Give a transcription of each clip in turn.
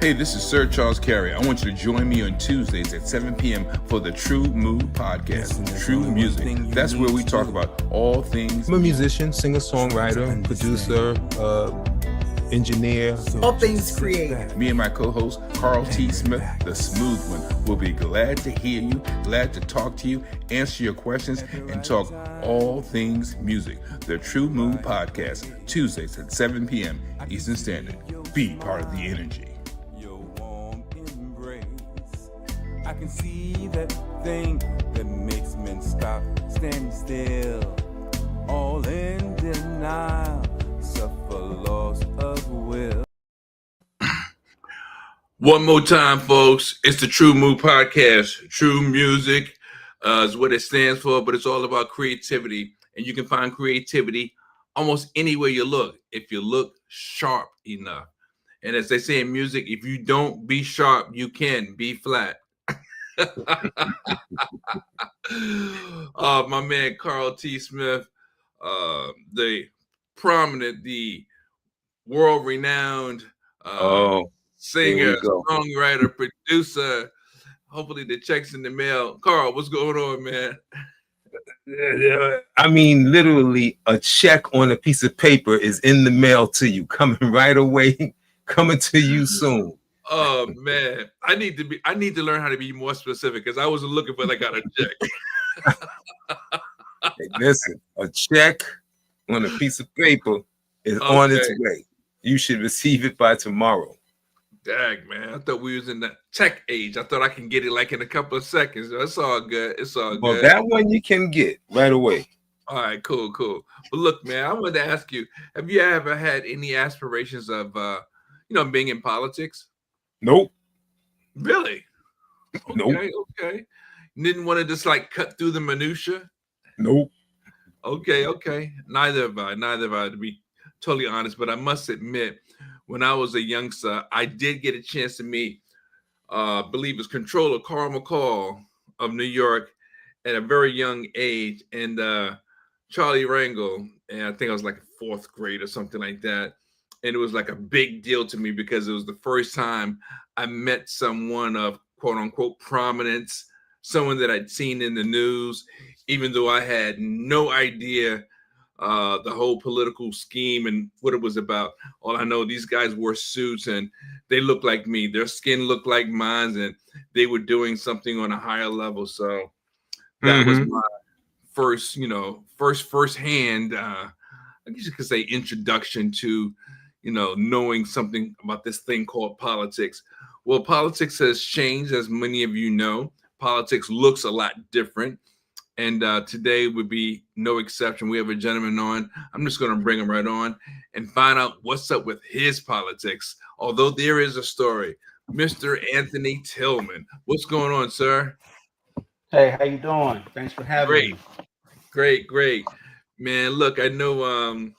Hey, this is Sir Charles Carey. I want you to join me on Tuesdays at 7 p.m. for the TRU-MU podcast, True Music. That's where we talk about all things. I'm a musician, singer-songwriter, producer, engineer. All things creative. Me and my co-host, Carl T. Smith, the smooth one, will be glad to hear you, glad to talk to you, answer your questions, and talk all things music. The TRU-MU podcast, Tuesdays at 7 p.m. Eastern Standard. Be part of the energy. I can see that thing that makes men stop, stand still, all in denial, suffer loss of will. One more time, folks. It's the TRU-MU podcast. True Music is what it stands for, but it's all about creativity. And you can find creativity almost anywhere you look, if you look sharp enough. And as they say in music, if you don't be sharp, you can be flat. My man Carl T. Smith, the prominent, the world-renowned singer, songwriter, producer. Hopefully the check's in the mail. Carl, what's going on, man? I mean, literally, a check on a piece of paper is in the mail to you, coming right away, coming to you soon. Oh man, I need to learn how to be more specific because I wasn't looking for like a check. Hey, listen, a check on a piece of paper is on its way. You should receive it by tomorrow. Dang, man, I thought we was in the tech age. I thought I can get it like in a couple of seconds. It's all good. It's all good. Well, that one you can get right away. All right, cool. But look, man, I wanted to ask you: have you ever had any aspirations of, being in politics? Nope. Really? Okay, Nope. Okay. Didn't want to just like cut through the minutia? Nope. Okay. Neither have I, to be totally honest. But I must admit, when I was a youngster, I did get a chance to meet, I believe it's Controller Carl McCall of New York at a very young age, and Charlie Rangel, and I think I was like fourth grade or something like that. And it was like a big deal to me because it was the first time I met someone of quote unquote prominence, someone that I'd seen in the news, even though I had no idea the whole political scheme and what it was about. All I know, these guys wore suits and they looked like me. Their skin looked like mine, and they were doing something on a higher level. So that was my firsthand, I guess you could say, introduction to knowing something about this thing called politics. Well, politics has changed, as many of you know. Politics looks a lot different. And today would be no exception. We have a gentleman on. I'm just going to bring him right on and find out what's up with his politics. Although there is a story. Mr. Anthony Tilghman. What's going on, sir? Hey, how you doing? Thanks for having me. Great. Man, look, I know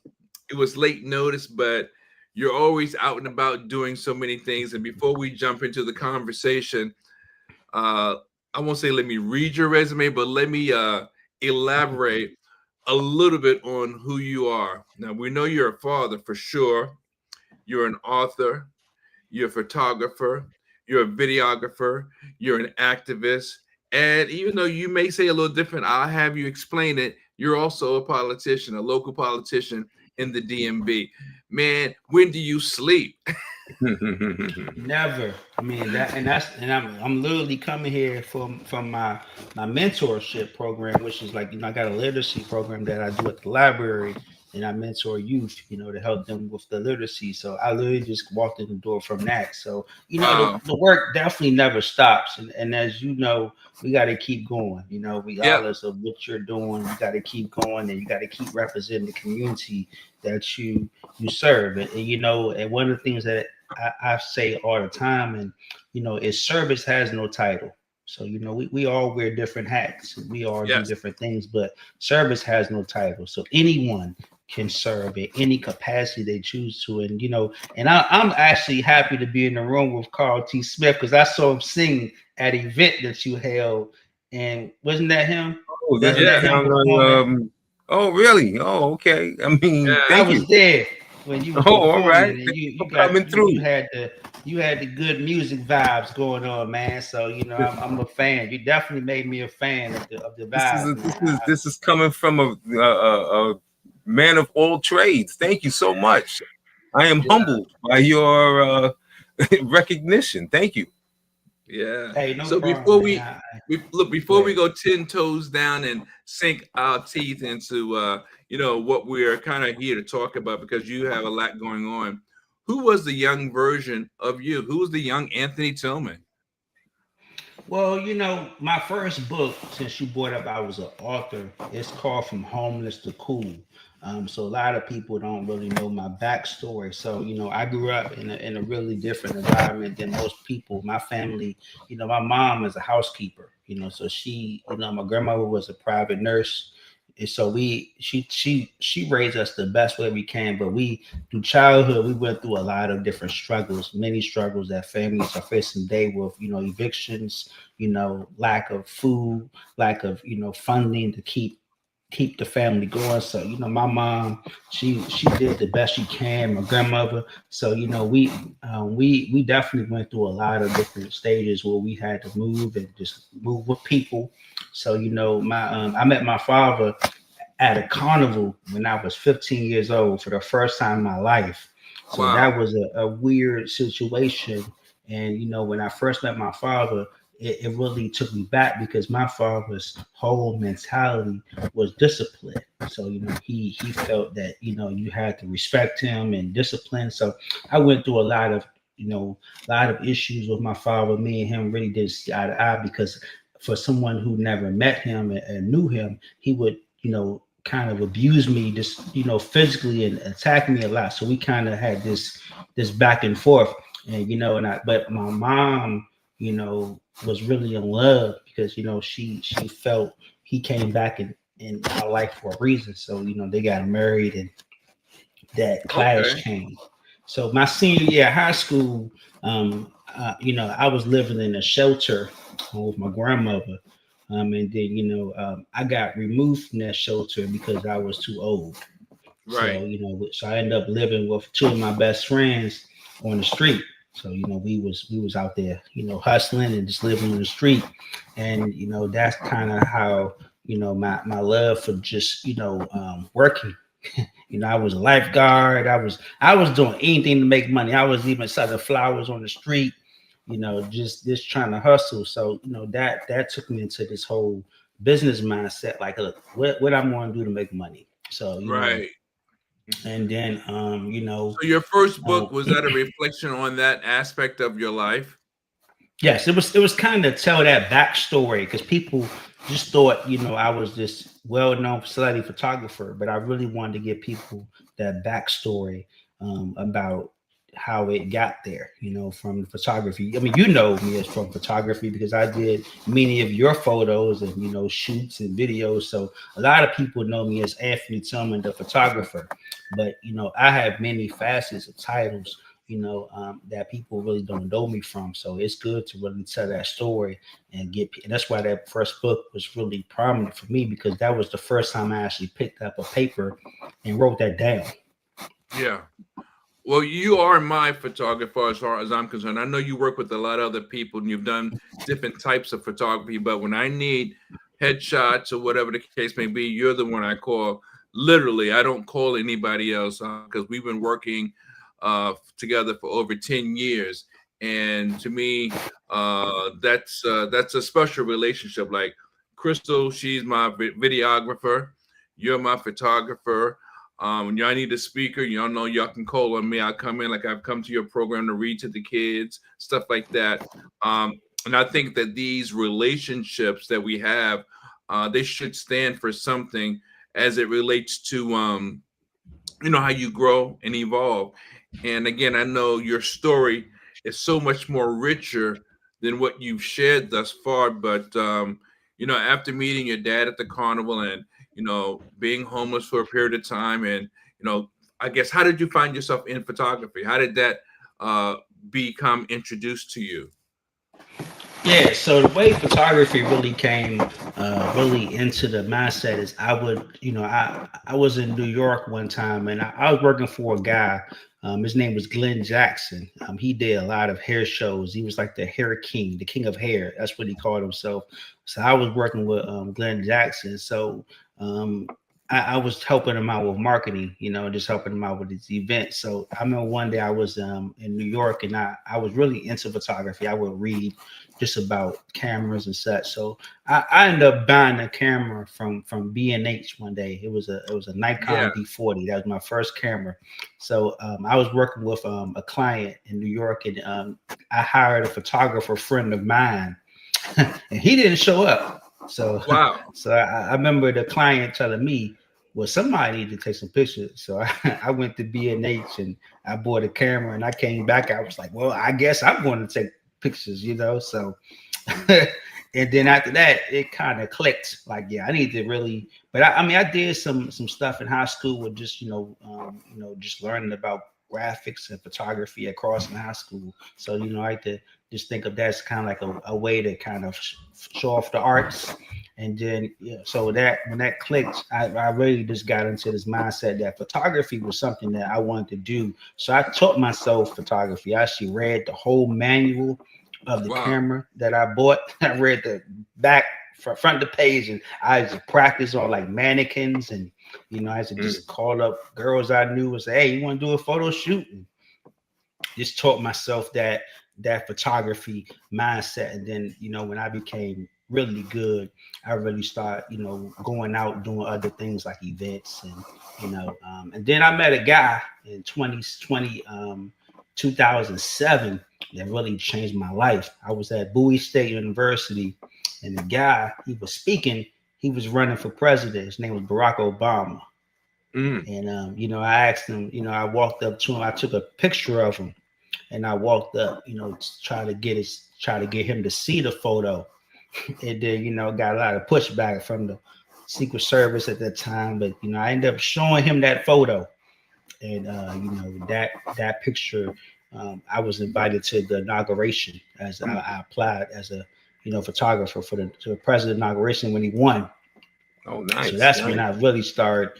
it was late notice, but you're always out and about doing so many things. And before we jump into the conversation, I won't say let me read your resume, but let me elaborate a little bit on who you are. Now, we know you're a father for sure. You're an author. You're a photographer. You're a videographer. You're an activist. And even though you may say a little different, I'll have you explain it. You're also a politician, a local politician in the DMV. Man, when do you sleep? Never. I mean I'm literally coming here from my mentorship program, which is like, I got a literacy program that I do at the library, and I mentor youth, to help them with the literacy. So I literally just walked in the door from that. So, the work definitely never stops. And as you know, we got to keep going, regardless of what you're doing, you got to keep going, and you got to keep representing the community that you serve. And one of the things that I say all the time, and, is service has no title. So, we all wear different hats, and we all do different things, but service has no title. So anyone can serve in any capacity they choose to. And I'm actually happy to be in the room with Carl T. Smith, because I saw him sing at an event that you held. And wasn't that him? Oh, that him? Oh, really? Oh, okay. I mean, I was there. when you were Oh, all right. performing, and Thank you you for got coming through. you had the good music vibes going on, man. So I'm a fan. You definitely made me a fan of the vibes, man. This is coming from a man of all trades. Thank you so much. I am humbled by your recognition. Thank you. Yeah. Hey, no So problem, before man. before we go 10 toes down and sink our teeth into what we're kind of here to talk about, because you have a lot going on. Who was the young version of you? Who was the young Anthony Tilghman? Well, my first book, since you brought up I was an author, it's called From Homeless to Cool. So a lot of people don't really know my backstory. So, I grew up in a really different environment than most people. My family, my mom is a housekeeper, so my grandmother was a private nurse. And so she raised us the best way we can, but through childhood we went through a lot of different struggles, many struggles that families are facing today with, evictions, lack of food, lack of, funding to keep the family going. So, my mom, she did the best she can, my grandmother. So, we definitely went through a lot of different stages where we had to move and just move with people. So, I met my father at a carnival when I was 15 years old for the first time in my life. So that Wow. was a weird situation. And when I first met my father, it really took me back because my father's whole mentality was discipline. So he felt that you had to respect him and discipline. So I went through a lot of issues with my father. Me and him really did see eye to eye because for someone who never met him and knew him, he would kind of abuse me just physically and attack me a lot. So we kind of had this back and forth. And but my mom was really in love because she felt he came back in our life for a reason. So they got married and that clash Okay. came. So my senior year of high school, I was living in a shelter with my grandmother. And then I got removed from that shelter because I was too old. Right. So so I ended up living with two of my best friends on the street. So we was out there, hustling and just living on the street, and that's kind of how my love for just working. I was a lifeguard. I was doing anything to make money. I was even selling flowers on the street, just trying to hustle. So that took me into this whole business mindset. Like, look, what I'm going to do to make money. So Right. and then So your first uh, book, was that a reflection on that aspect of your life? yes, it was kind of tell that backstory because people just thought I was this well-known celebrity photographer, but I really wanted to give people that backstory about how it got there, from photography. I mean, me as from photography because I did many of your photos and shoots and videos. So a lot of people know me as Anthony Tillman, the photographer, but I have many facets of titles that people really don't know me from. So it's good to really tell that story and that's why that first book was really prominent for me because that was the first time I actually picked up a paper and wrote that down. Yeah. Well, you are my photographer as far as I'm concerned. I know you work with a lot of other people and you've done different types of photography, but when I need headshots or whatever the case may be, you're the one I call. Literally, I don't call anybody else because we've been working together for over 10 years. And to me, that's a special relationship. Like Crystal, she's my videographer. You're my photographer. When y'all need a speaker, y'all know y'all can call on me. I'll come in like I've come to your program to read to the kids, stuff like that. And I think that these relationships that we have, they should stand for something as it relates to, how you grow and evolve. And again, I know your story is so much more richer than what you've shared thus far. But after meeting your dad at the carnival and being homeless for a period of time, and I guess how did you find yourself in photography? How did that become introduced to you? Yeah, so the way photography really came really into the mindset is I would, I was in New York one time and I was working for a guy. His name was Glenn Jackson. He did a lot of hair shows. He was like the hair king, the king of hair. That's what he called himself. So I was working with Glenn Jackson. So um, I was helping him out with marketing, just helping him out with his events. So I remember one day I was in New York and I was really into photography. I would read just about cameras and such. So I ended up buying a camera from B&H one day. It was a Nikon D40. That was my first camera. So I was working with a client in New York, and I hired a photographer friend of mine, and he didn't show up. So Wow. so I remember the client telling me, well, somebody need to take some pictures. So I went to B&H and I bought a camera, and I came back. I was like, well, I guess I'm going to take pictures, So, and then after that, it kind of clicked. Like, yeah, I need to really. But I mean, I did some stuff in high school with just just learning about graphics and photography across in high school. So I like to just think of that as kind of like a way to kind of show off the arts. And then, so that when that clicked, I really just got into this mindset that photography was something that I wanted to do. So I taught myself photography. I actually read the whole manual of the camera that I bought. I read the back, front of the page, and I used to practice on like mannequins. And, I used to just call up girls I knew and say, hey, you want to do a photo shoot? And just taught myself that photography mindset. And then, when I became really good, I really started, going out doing other things like events and then I met a guy in 2007 that really changed my life. I was at Bowie State University, and the guy, he was speaking, he was running for president. His name was Barack Obama. And I asked him, I walked up to him, I took a picture of him, and I walked up, to try to get him to see the photo. And then, got a lot of pushback from the Secret Service at that time. But, I ended up showing him that photo. And, that picture, I was invited to the inauguration as I applied as a, photographer for the president inauguration when he won. Oh, nice. So that's when I really started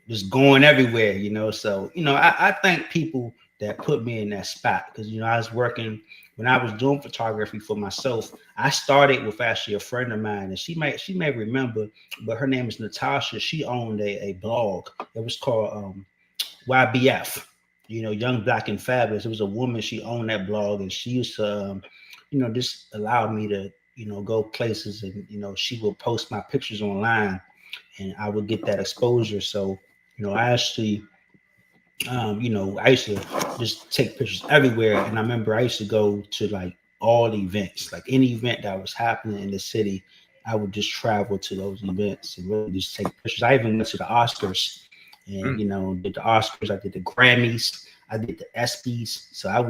just going everywhere, So, I thank people that put me in that spot because, I was working when I was doing photography for myself. I started with actually a friend of mine, and she may remember, but her name is Natasha. She owned a blog. It was called YBF, Young Black and Fabulous. It was a woman. She owned that blog, and she used to, just allow me to, go places, and she would post my pictures online, and I would get that exposure. So, I actually. I used to just take pictures everywhere. And I remember I used to go to like all the events, like any event that was happening in the city, I would just travel to those events and really just take pictures. I even went to the Oscars and, did the Oscars, I did the Grammys, I did the ESPYs. So I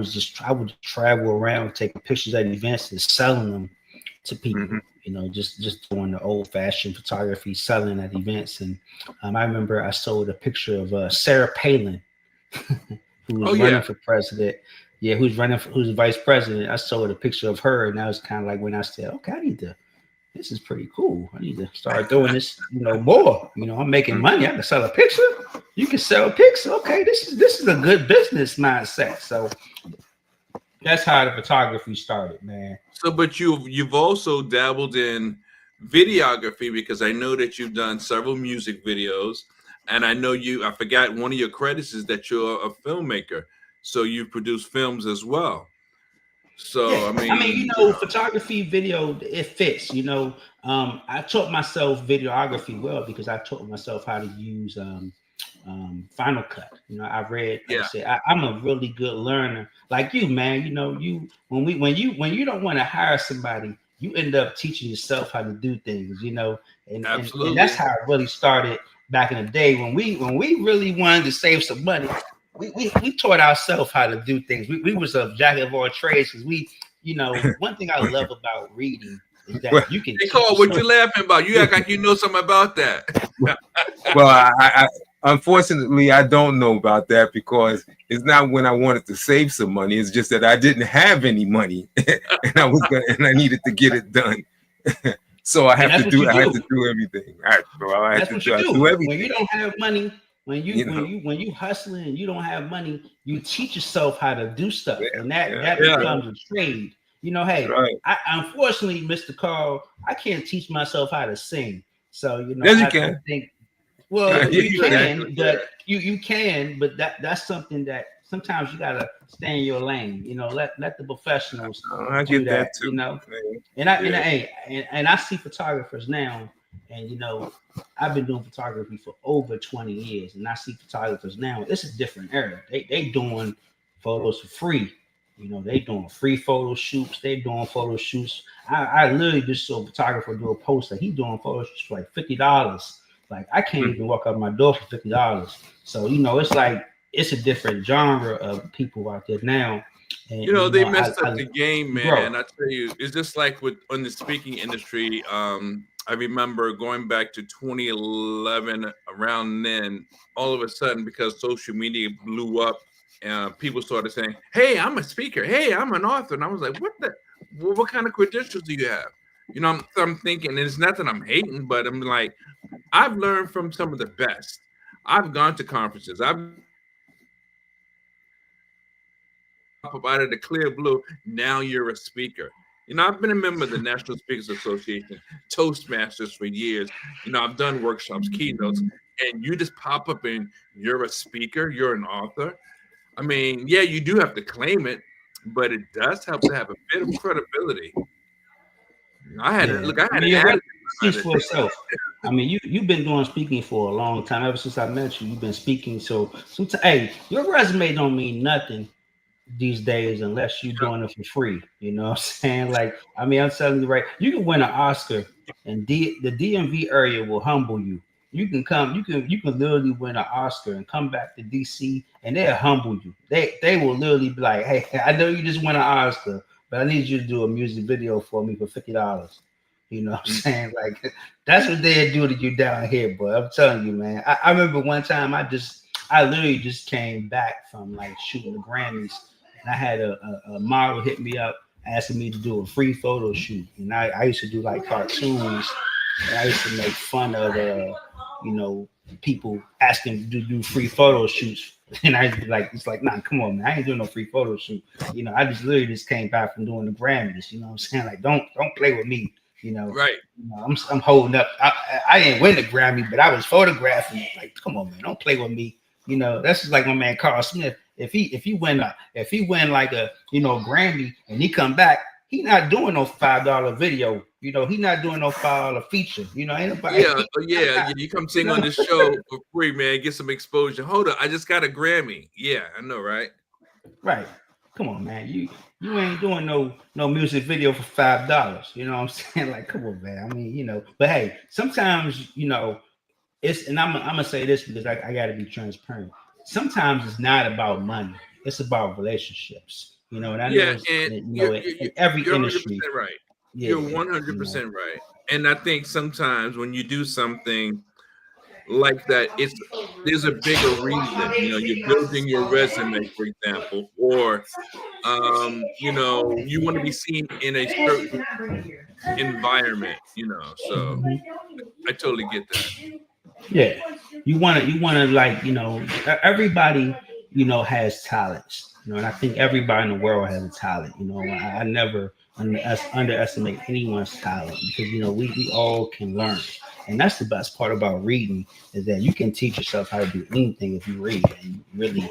would travel around taking pictures at events and selling them to people. Just doing the old fashioned photography, selling at events. And I remember I sold a picture of Sarah Palin, who was running for president. Yeah, who's vice president. I sold a picture of her, and that was kind of like when I said, okay, this is pretty cool. I need to start doing this, more. I'm making money. I can sell a picture. You can sell a picture. Okay, this is a good business mindset. So that's how the photography started, man. So, but you've also dabbled in videography because I know that you've done several music videos. And I know I forgot one of your credits is that you're a filmmaker. So you produce films as well. So, yeah. Photography, video, it fits, I taught myself videography well because I taught myself how to use Final Cut. I read, like I said, I'm a really good learner like you, man. When you don't want to hire somebody, you end up teaching yourself how to do things, and that's how it really started. Back in the day when we really wanted to save some money, we taught ourselves how to do things. We was a jack of all trades because one thing I love about reading is that you can. Hey, Carl, what you laughing about? You act like you know something about that. Well, Unfortunately, I don't know about that because it's not when I wanted to save some money. It's just that I didn't have any money, and I needed to get it done. So I And have that's to what do. you I have to do. do everything. I have That's to what do. you I do. do When you everything. don't have money, You know. when you hustling and you don't have money, you teach yourself how to do stuff, Yeah, and that Yeah. becomes a trade. You know, hey, right. I unfortunately, Mr. Carl, I can't teach myself how to sing. So you know, Yes, you I can. think Yeah, well, you you can. can, but you can, but that's something that sometimes you gotta stay in your lane. You know, let the professionals I do get that that. You too. know, Man. Yeah. and I see photographers now, and you know, I've been doing photography for over 20 years, and I see photographers now. It's a different era. They doing photos for free. You know, they doing free photo shoots. They doing photo shoots. I literally just saw a photographer do a post that he doing photo shoots for like $50. Like I can't even walk out my door for $50. So you know, it's like it's a different genre of people out there now, and You know, you they know, messed up the game, bro. man. I tell you, it's just like with on the speaking industry. I remember going back to 2011, around then, all of a sudden, because social media blew up, people started saying, "Hey, I'm a speaker. Hey, I'm an author," and I was like, "What the? What kind of credentials do you have?" You know, I'm thinking, and it's not that I'm hating, but I'm like, I've learned from some of the best. I've gone to conferences. I've up out of the clear blue. Now you're a speaker. You know, I've been a member of the National Speakers Association, Toastmasters for years. You know, I've done workshops, keynotes, and you just pop up and you're a speaker, you're an author. I mean, yeah, you do have to claim it, but it does help to have a bit of credibility. I had it. Yeah, Look, I I had mean, an your resume attitude speaks behind for it. itself. I mean, you've been doing speaking for a long time. Ever since I met you, you've been speaking. So sometimes, hey, your resume don't mean nothing these days unless you're doing it for free. You know what I'm saying? Like, I mean, I'm telling you right, you can win an Oscar and the DMV area will humble you. You can literally win an Oscar and come back to DC and they'll humble you. They will literally be like, hey, I know you just won an Oscar, but I need you to do a music video for me for $50. You know what I'm saying? Like that's what they'll do to you down here, boy. I'm telling you, man. I remember one time I literally just came back from like shooting the Grammys and I had a model hit me up asking me to do a free photo shoot. And I used to do like cartoons and I used to make fun of you know, people asking to do free photo shoots. And I be like, it's like, nah, come on, man. I ain't doing no free photo shoot. You know, I just literally just came back from doing the Grammys. You know what I'm saying? Like, don't play with me. You know, Right. I'm holding up. I didn't win the Grammy, but I was photographing it. Like, come on, man, don't play with me. You know, that's just like my man Carl Smith. If he win like a Grammy and he come back, he not doing no $5 video. You know, he not doing no $5 feature. You know, ain't nobody. Yeah. You come sing on this show for free, man. Get some exposure. Hold up, I just got a Grammy. Yeah, I know, right? Right. Come on, man. You ain't doing no music video for $5. You know what I'm saying? Like, come on, man. I mean, but hey, sometimes, it's and I'm gonna say this because I gotta be transparent. Sometimes it's not about money, it's about relationships. And I know Yeah, it's and in every you're 100% industry. right. Yeah, You're 100% right. And I think sometimes when you do something like that, there's a bigger reason. You know, you're building your resume, for example, or you want to be seen in a certain environment. So I totally get that. yeah. You wanna like, everybody, has talents, and I think everybody in the world has a talent. I never underestimate anyone's talent because we all can learn. And that's the best part about reading is that you can teach yourself how to do anything if you read and you really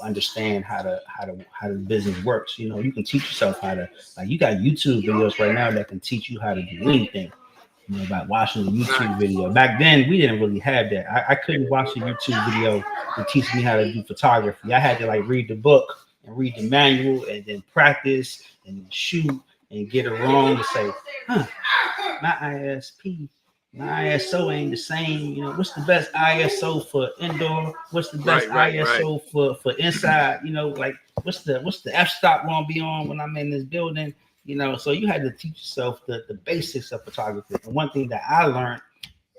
understand how the business works. You can teach yourself how to, like, you got YouTube videos right now that can teach you how to do anything, about watching a YouTube Nice. video. Back then, we didn't really have that. I couldn't watch a YouTube video to teach me how to do photography. I had to like read the book and read the manual and then practice and shoot and get it wrong to say, my ISP, my ISO ain't the same. What's the best ISO for indoor? What's the best Right. ISO for inside? Like what's the f-stop gonna be on when I'm in this building? So you had to teach yourself the basics of photography. And one thing that I learned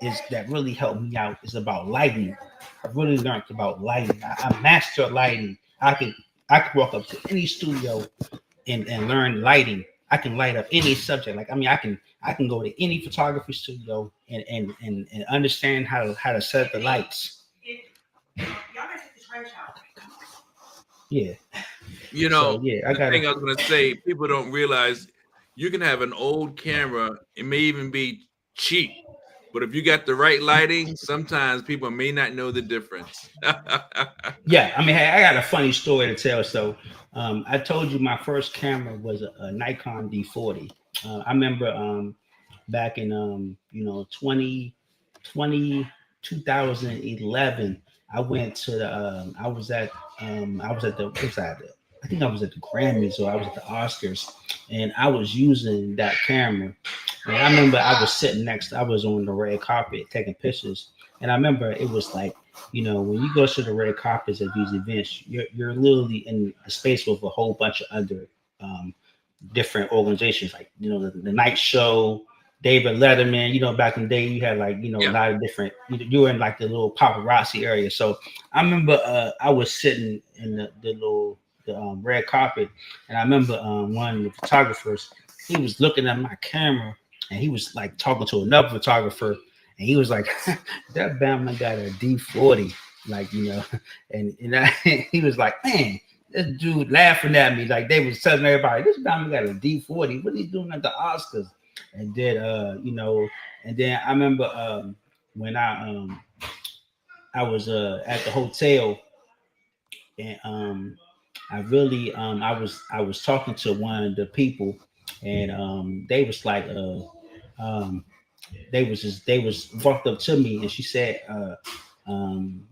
is that really helped me out is about lighting. I really learned about lighting. I master lighting. I can walk up to any studio and learn lighting. I can light up any subject. Like I mean, I can go to any photography studio and understand how to set the lights. Y'all gotta take the trash out. Yeah. You So know, yeah, I the got thing I to. was gonna say, people don't realize you can have an old camera. It may even be cheap, but if you got the right lighting, sometimes people may not know the difference. Yeah, I mean, hey, I got a funny story to tell. So, I told you my first camera was a Nikon D40. I remember back in 2011, I went to the I was at the I think I was at the Grammys or I was at the Oscars, and I was using that camera. And I remember I was on the red carpet taking pictures, and I remember it was like, when you go to the red carpets at these events, you're literally in a space with a whole bunch of other um, different organizations, like the Night Show, David Letterman. Back in the day, you had like a Yeah. lot of different. You were in like the little paparazzi area. So I remember I was sitting in the red carpet, and I remember one of the photographers. He was looking at my camera, and he was like talking to another photographer, and he was like, "That Bama got a D40," like he was like, "Man." This dude laughing at me like they was telling everybody this Bama got a D40. What are you doing at the Oscars? And then and then I remember when I was at the hotel, and I was talking to one of the people, and they was like um they was walked up to me, and she said um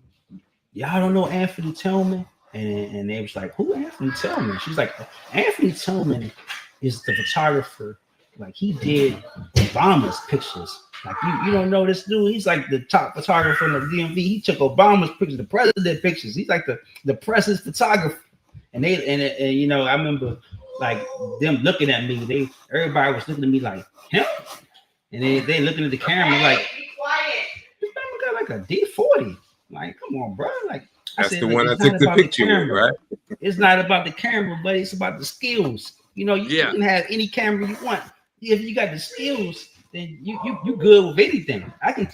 y'all don't know Anthony Tillman? And they was like, who Anthony Tillman? She's like, Anthony Tillman is the photographer. Like he did Obama's pictures. Like you don't know this dude. He's like the top photographer in the DMV. He took Obama's pictures, the president pictures. He's like the president's photographer. And I remember like them looking at me. Everybody was looking at me like him. And they looking at the camera like, Be quiet. this man got like a D40. Like, come on, bro. Like I That's said, the like, one I it's took not the about the picture with, camera. right? It's not about the camera, but it's about the skills. You Yeah. can have any camera you want. If you got the skills, then you good with anything. I can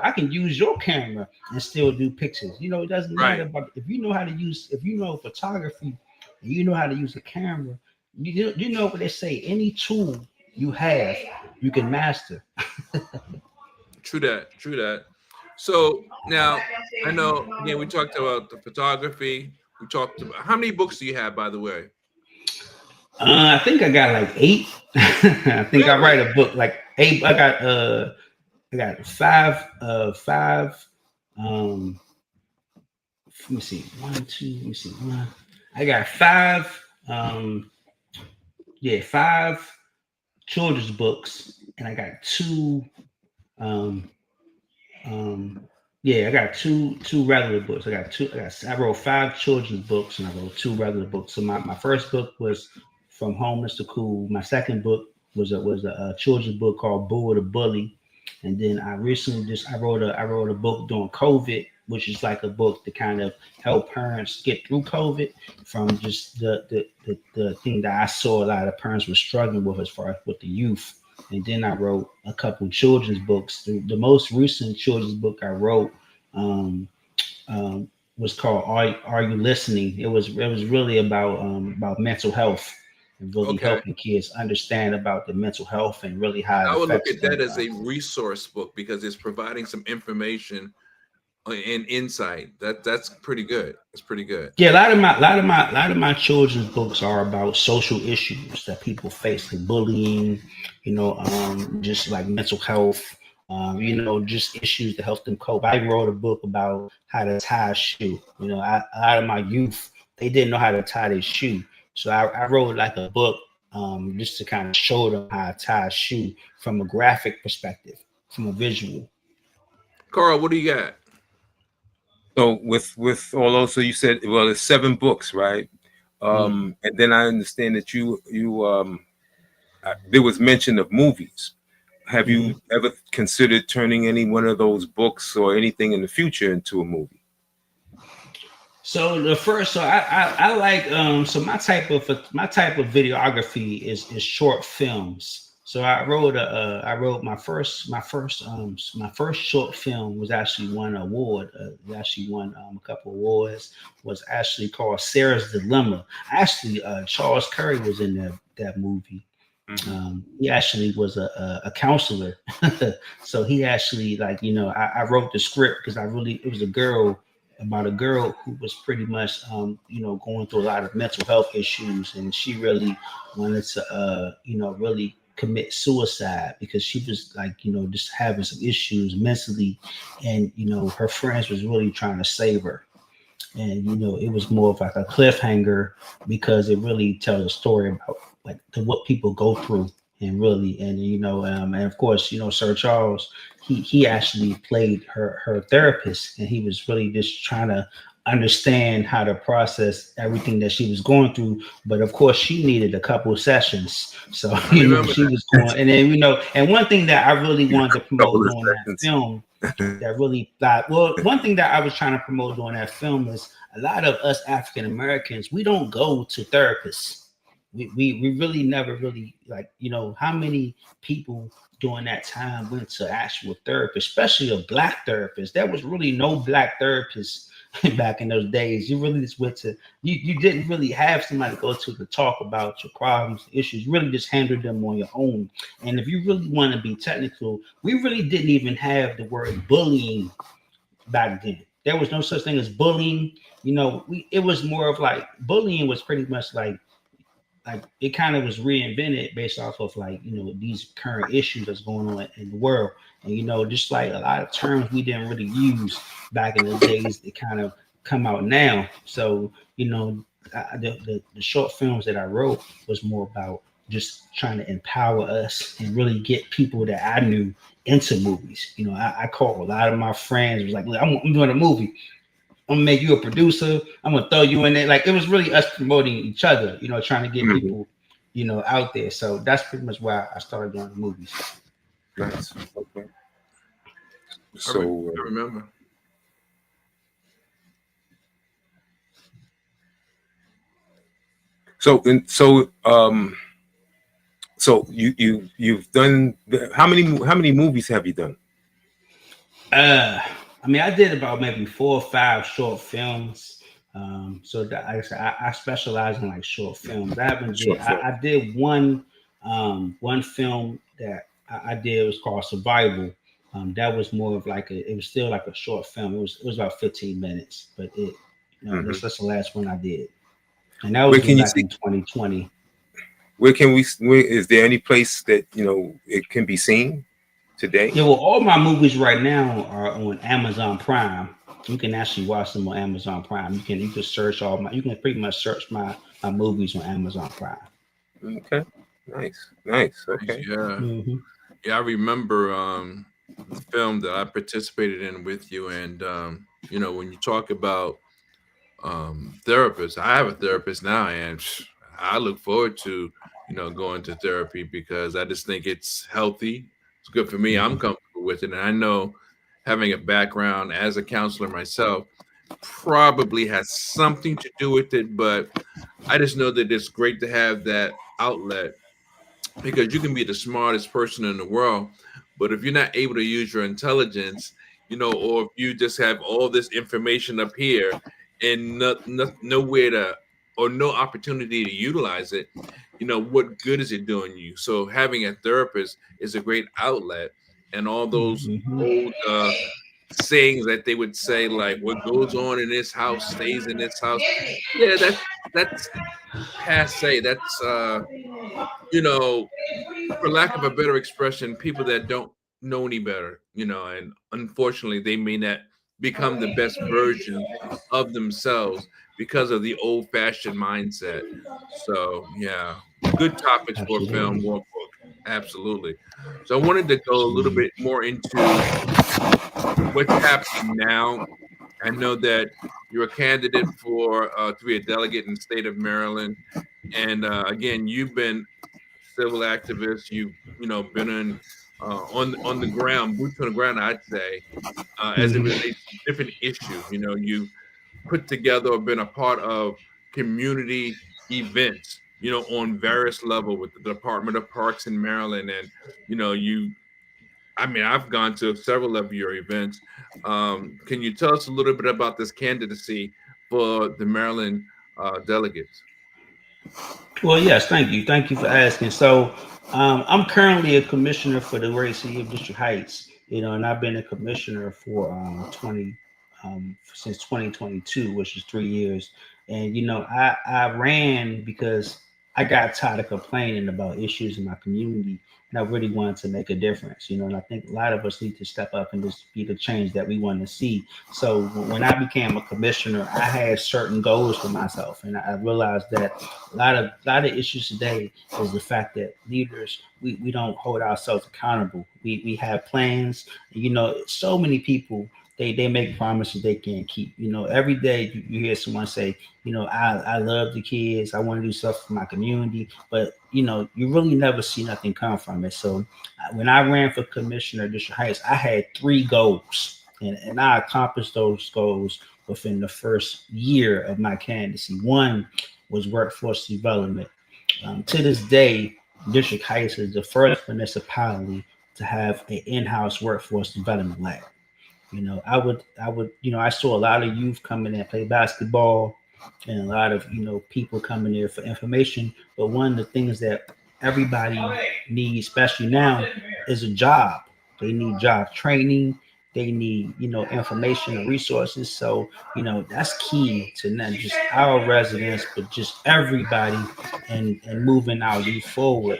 I can use your camera and still do pictures. It doesn't matter Right. about if you know photography and you know how to use a camera. You know what they say. Any tool you have, you can master. True that. True that. So now I know again we talked about the photography. We talked about how many books do you have, by the way? I think I got like 8. I think I write a book like 8. I got five. Let me see. 1, 2. Let me see. One. I got 5. 5 children's books, and I got 2. Um, I got two regular books. I wrote 5 children's books, and I wrote 2 regular books. So my first book was From Homeless to Cool. My second book was a children's book called Boo the Bully. And then I recently I wrote a book during COVID, which is like a book to kind of help parents get through COVID from just the thing that I saw a lot of parents were struggling with as far as with the youth. And then I wrote a couple children's books. The most recent children's book I wrote was called "Are You Listening?" It was really about mental health and really Okay. helping kids understand about the mental health and really how I it would look affects at that as them. a resource book because it's providing some information and insight. That's pretty good. It's pretty good. Yeah, a lot of my children's books are about social issues that people face, like bullying, just like mental health, just issues to help them cope. I wrote a book about how to tie a shoe. A lot of my youth, they didn't know how to tie their shoe, so I wrote like a book just to kind of show them how to tie a shoe from a graphic perspective, from a visual. Carl, what do you got? So with all those, so you said, well, it's 7 books, right? And then I understand that you there was mention of movies. have you ever considered turning any one of those books or anything in the future into a movie? So the first, so I like so my type of videography is short films. So I wrote my first short film was actually won an award. It actually won a couple awards. Was actually called Sarah's Dilemma. Actually, Charles Curry was in that movie. He actually was a counselor. So he actually, like, I wrote the script because it was about a girl who was pretty much going through a lot of mental health issues, and she really wanted to really commit suicide because she was like just having some issues mentally, and her friends was really trying to save her. And it was more of like a cliffhanger because it really tells a story about like what people go through, and really, and and of course, Sir Charles, he actually played her therapist, and he was really just trying to understand how to process everything that she was going through. But of course, she needed a couple of sessions, so remember she was going, and then and one thing that I really wanted to promote Couple of during that seconds. film that really one thing that I was trying to promote during that film is a lot of us African Americans, we don't go to therapists. We really never really, like, how many people during that time went to actual therapists, especially a black therapist. There was really no black therapists back in those days. You really just went to, you didn't really have somebody to go to talk about your problems, issues. You really just handled them on your own. And if you really want to be technical, we really didn't even have the word bullying back then. There was no such thing as bullying. It was more of like bullying was pretty much like it kind of was reinvented based off of like these current issues that's going on in the world. And just like a lot of terms we didn't really use back in the days, they kind of come out now. So the short films that I wrote was more about just trying to empower us and really get people that I knew into movies. I called a lot of my friends, was like, look, I'm doing a movie, I'm gonna make you a producer, I'm gonna throw you in there. Like, it was really us promoting each other, trying to get people, out there. So that's pretty much why I started doing the movies. Nice. Okay. I So remember. so you've done how many movies have you done? I mean, I did about maybe 4 or 5 short films. So that, I specialize in like short films. I did one film that I did, was called Survival. That was more of like it was still like a short film. It was about 15 minutes, but that's the last one I did, and that was back in 2020. Where is there any place that it can be seen today? Yeah, well, all my movies right now are on Amazon Prime. You can actually watch them on Amazon Prime. You can search you can pretty much search my movies on Amazon Prime. Okay, nice. Okay. Yeah, yeah. I remember the film that I participated in with you, and when you talk about therapists, I have a therapist now, and I look forward to going to therapy because I just think it's healthy. It's good for me. I'm comfortable with it, and I know having a background as a counselor myself probably has something to do with it. But I just know that it's great to have that outlet, because you can be the smartest person in the world, but if you're not able to use your intelligence, or if you just have all this information up here and nowhere to, or no opportunity to utilize it, what good is it doing you? So having a therapist is a great outlet, and all those old sayings that they would say, like, what goes on in this house stays in this house. Yeah, that's passe. That's for lack of a better expression, people that don't know any better, and unfortunately they may not become the best version of themselves because of the old-fashioned mindset. So yeah, good topics for film, more book. Absolutely. So I wanted to go a little bit more into what's happening now. I know that you're a candidate to be a delegate in the state of Maryland, and again, you've been civil activist. You've been in on the ground, boots on the ground, I'd say, as it relates to different issues. You know, you put together or been a part of community events, you know, on various level with the Department of Parks in Maryland, and you know, I mean, I've gone to several of your events. Can you tell us a little bit about this candidacy for the Maryland delegates? Well, yes, thank you. Thank you for asking. So, I'm currently a commissioner for the great city of District Heights, and I've been a commissioner for 20 since 2022, which is 3 years. And I ran because I got tired of complaining about issues in my community, and I really wanted to make a difference. And I think a lot of us need to step up and just be the change that we want to see. So when I became a commissioner, I had certain goals for myself, and I realized that a lot of issues today is the fact that leaders, we don't hold ourselves accountable. We have plans. So many people, they make promises they can't keep. Every day you hear someone say, I love the kids, I want to do stuff for my community, but you really never see nothing come from it. So when I ran for commissioner of District Heights, I had three goals, and I accomplished those goals within the first year of my candidacy. One was workforce development. To this day, District Heights is the first municipality to have an in-house workforce development lab. I saw a lot of youth coming in play basketball, and a lot of people coming there for information. But one of the things that everybody needs, especially now, is a job. They need job training. They need information and resources. So that's key to not just our residents, but just everybody, and moving our youth forward.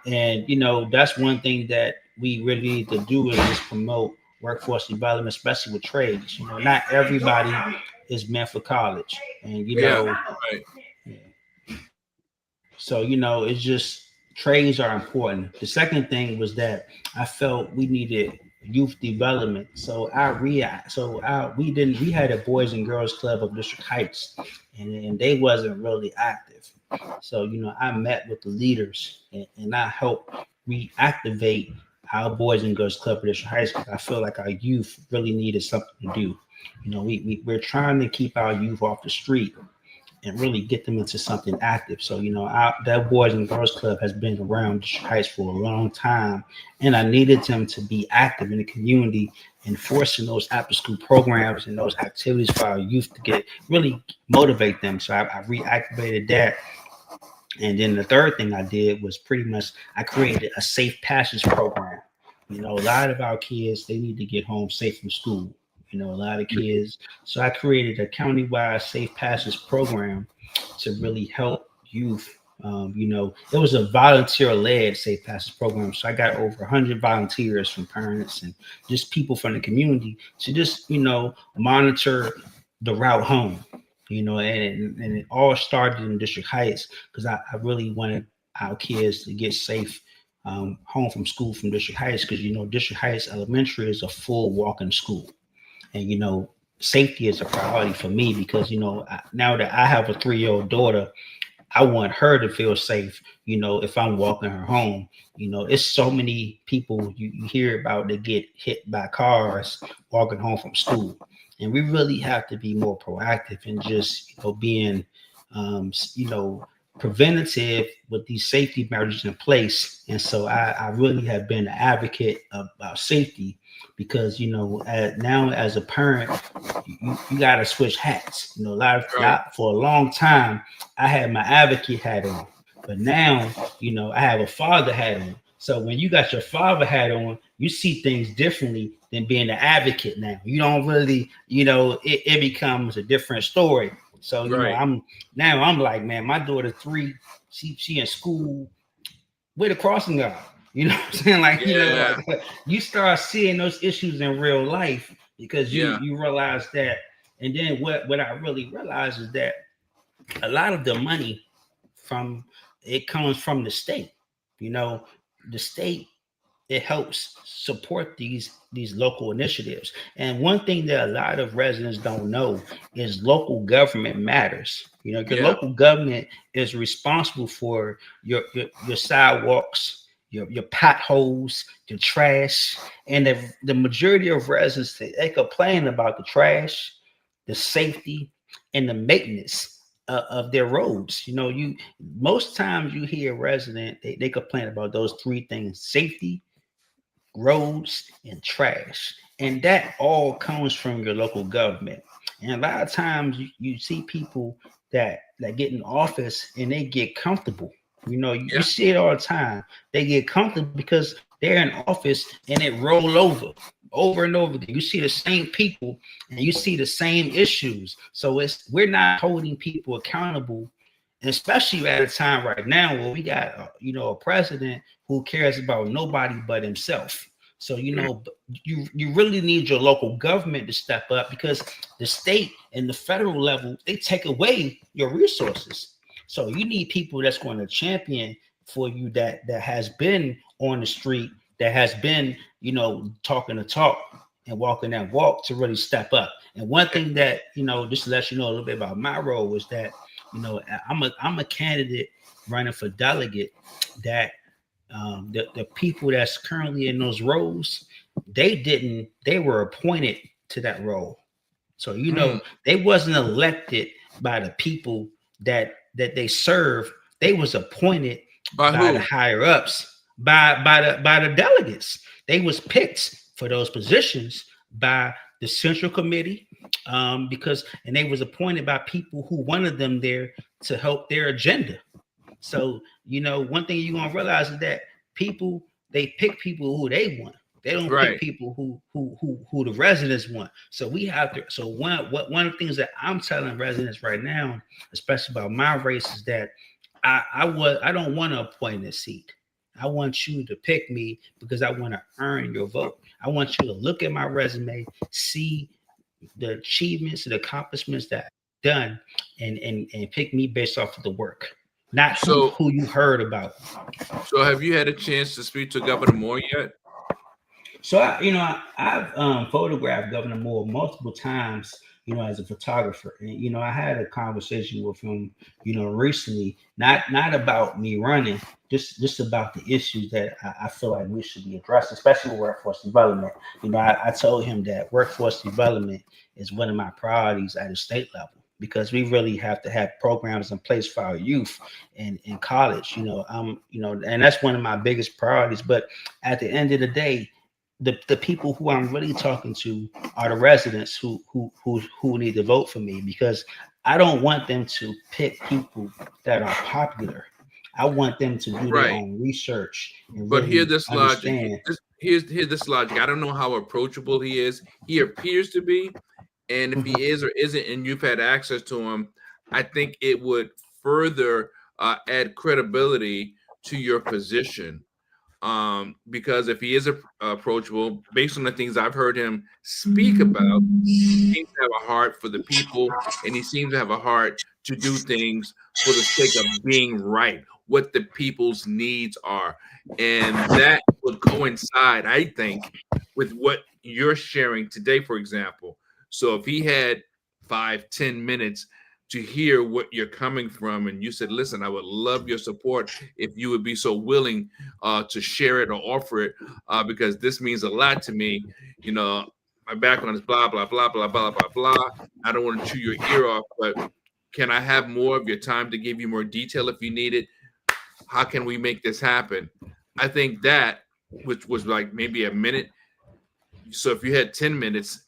And that's one thing that we really need to do is just promote workforce development, especially with trades. Not everybody is meant for college, and Yeah, right. so it's just trades are important. The second thing was that I felt we needed youth development. So we had a Boys and Girls Club of District Heights, and they wasn't really active. So I met with the leaders, and I helped reactivate our Boys and Girls Club of District Heights, because I feel like our youth really needed something to do. We're trying to keep our youth off the street and really get them into something active. So, that Boys and Girls Club has been around District Heights for a long time, and I needed them to be active in the community, enforcing those after school programs and those activities for our youth to get really motivate them. So I reactivated that. And then the third thing I did was pretty much I created a safe passage program. A lot of our kids, they need to get home safe from school. A lot of kids. So I created a countywide safe passage program to really help youth. It was a volunteer-led safe passage program. So I got over 100 volunteers from parents and just people from the community to just, monitor the route home. And it all started in District Heights because I really wanted our kids to get safe home from school from District Heights, because District Heights Elementary is a full walk-in school, and safety is a priority for me because now that I have a 3-year-old daughter, I want her to feel safe. If I'm walking her home, it's so many people you hear about that get hit by cars walking home from school. And we really have to be more proactive and just, being, preventative with these safety measures in place. And so I really have been an advocate about safety because, now as a parent, you got to switch hats. For a long time, I had my advocate hat on, but now, I have a father hat on. So when you got your father hat on, you see things differently than being an advocate now. You don't really, it becomes a different story. So, Right. I'm like, man, my daughter 3, she in school with a crossing guard. You know what I'm saying? Like, Yeah. you start seeing those issues in real life because you realize that. And then what I really realized is that a lot of the money comes from the state. The state, it helps support these local initiatives. And one thing that a lot of residents don't know is local government matters. Your local government is responsible for your sidewalks your potholes, your trash, and the majority of residents they complain about the trash, the safety, and the maintenance of their roads. You know, you most times you hear a resident they complain about those three things: safety, roads, and trash. And that all comes from your local government. And a lot of times you see people that get in office and they get comfortable. You know, you Yeah. see it all the time. They get comfortable because they're in office and it roll over and over again. You see the same people and you see the same issues. So we're not holding people accountable, especially at a time right now where we got a president who cares about nobody but himself. So you really need your local government to step up, because the state and the federal level, they take away your resources. So you need people that's going to champion for you, that has been on the street, that has been talking the talk and walking that walk, to really step up. And one thing that just to let you know a little bit about my role is that I'm a candidate running for delegate that the people that's currently in those roles, they were appointed to that role. So they wasn't elected by the people that they serve. They was appointed By by who? the higher ups, by the delegates. They was picked for those positions by the central committee, because they was appointed by people who wanted them there to help their agenda. So, one thing you're gonna realize is that people, they pick people who they want. They don't Right. pick people who the residents want. So we have to. So one of the things that I'm telling residents right now, especially about my race, is that I don't want to appoint a seat. I want you to pick me because I want to earn your vote. I want you to look at my resume, see the achievements and accomplishments that I've done, and pick me based off of the work, not So- who you heard about. So have you had a chance to speak to Governor Moore yet? So I've photographed Governor Moore multiple times, as a photographer, and I had a conversation with him, recently, not about me running, just about the issues that I feel like we should be addressing, especially with workforce development. I told him that workforce development is one of my priorities at a state level, because we really have to have programs in place for our youth in college, and that's one of my biggest priorities. But at the end of the day, the people who I'm really talking to are the residents who need to vote for me, because I don't want them to pick people that are popular. I want them to do Right. their own research and But really hear this understand. logic. Here's this logic. I don't know how approachable he is. He appears to be, and if he is or isn't, and you've had access to him, I think it would further add credibility to your position. Because if he is approachable, based on the things I've heard him speak about, he seems to have a heart for the people, and he seems to have a heart to do things for the sake of being right, what the people's needs are. And that would coincide, I think, with what you're sharing today, for example. So if he had 5-10 minutes to hear what you're coming from, and you said, listen, I would love your support if you would be so willing to share it or offer it, because this means a lot to me. My background is blah, blah, blah, blah, blah, blah, blah. I don't want to chew your ear off, but can I have more of your time to give you more detail if you need it? How can we make this happen? I think that, which was like maybe a minute. So if you had 10 minutes,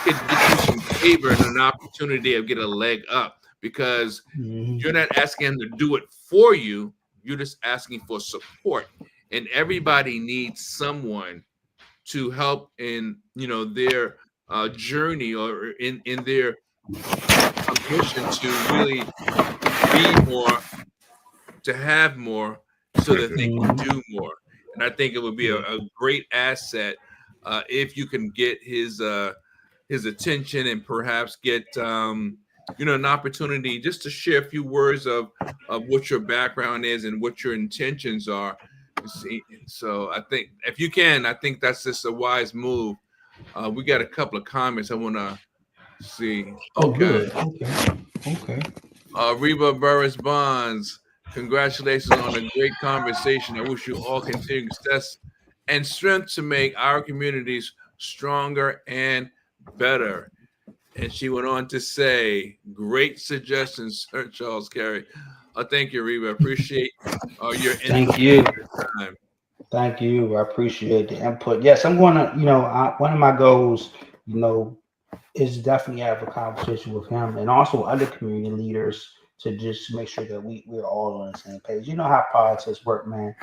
it could get you some favor and an opportunity of get a leg up, because you're not asking him to do it for you. You're just asking for support, and everybody needs someone to help in their journey, or in their mission to really be more, to have more, so that they can do more. And I think it would be a great asset if you can get his attention, and perhaps get an opportunity just to share a few words of what your background is and what your intentions are. So I think if you can, I think that's just a wise move. We got a couple of comments I want to see. Oh, good. Okay. Reba Burris Bonds Congratulations on a great conversation. I wish you all continued success and strength to make our communities stronger and better. And she went on to say, great suggestions, Sir Charles Carey. Thank you, Reba. Appreciate your Thank input you. at this time. Thank you. I appreciate the input. Yes, I'm going to, one of my goals, is definitely have a conversation with him and also other community leaders to just make sure that we're all on the same page. You know how politics work, man.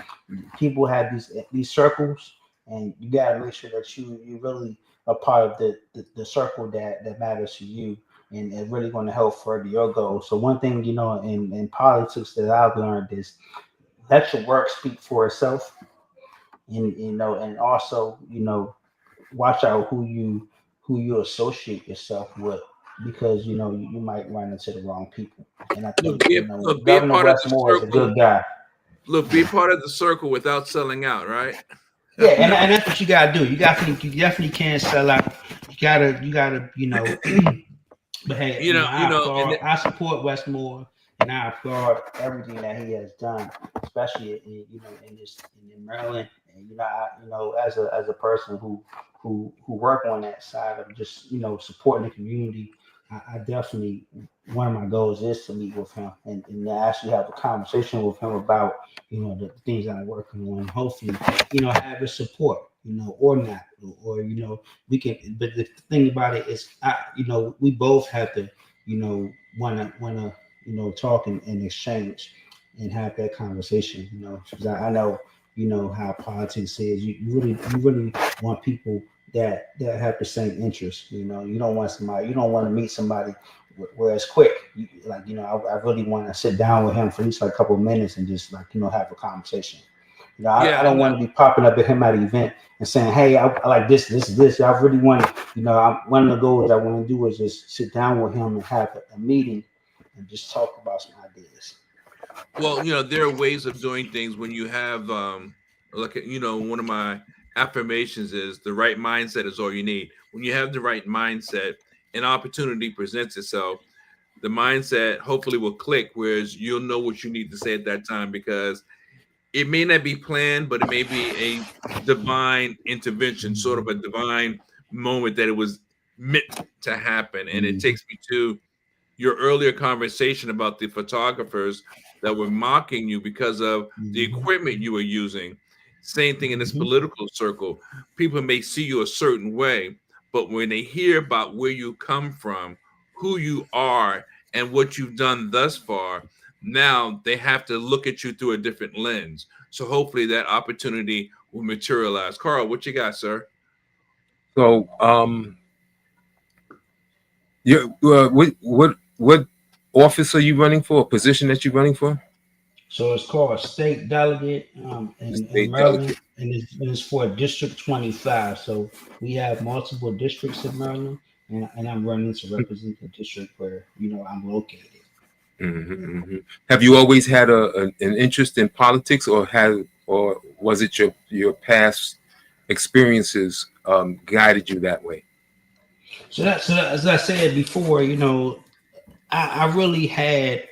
People have these circles, and you got to make sure that you really are part of the circle that matters to you, and it's really going to help further your goals. So one thing, in politics that I've learned is let your work speak for itself, and also, watch out who you associate yourself with, because you might run into the wrong people. And I Look, think be a Governor part of the Westmore is a circle. good guy. Look, be part of the circle without selling out, right? Yeah, and that's what you gotta do. You definitely can't sell out. You gotta But hey, and I support Westmore, and I applaud everything that he has done, especially in Maryland. And as a person who work on that side of just supporting the community, I definitely, one of my goals is to meet with him and to actually have a conversation with him about the things that I'm working on. Hopefully, have his support, or not, or we can. But the thing about it is, we both have to, wanna talk and exchange and have that conversation, because I know how politics is. You really want people that have the same interests. You don't want somebody. You don't want to meet somebody where it's quick. I really want to sit down with him for at least like a couple of minutes and just have a conversation. I don't want to be popping up at him at an event and saying, "Hey, I like this." I really want, one of the goals I want to do is just sit down with him and have a meeting and just talk about some ideas. well, there are ways of doing things when you have one of my affirmations is the right mindset is all you need. When you have the right mindset, an opportunity presents itself, the mindset hopefully will click, whereas you'll know what you need to say at that time, because it may not be planned, but it may be a divine intervention, sort of a divine moment that it was meant to happen. And it takes me to your earlier conversation about the photographers that were mocking you because of the equipment you were using. Same thing in this political circle. People may see you a certain way, but when they hear about where you come from, who you are, and what you've done thus far, now they have to look at you through a different lens. So hopefully that opportunity will materialize. Carl, what you got, sir? So, what office are you running for? A position that you're running for? So it's called state delegate in State Maryland, delegate. and it's for District 25. So we have multiple districts in Maryland, and I'm running to represent the district where I'm located. Have you always had an interest in politics, or was it your past experiences guided you that way? So that, as I said before, I really had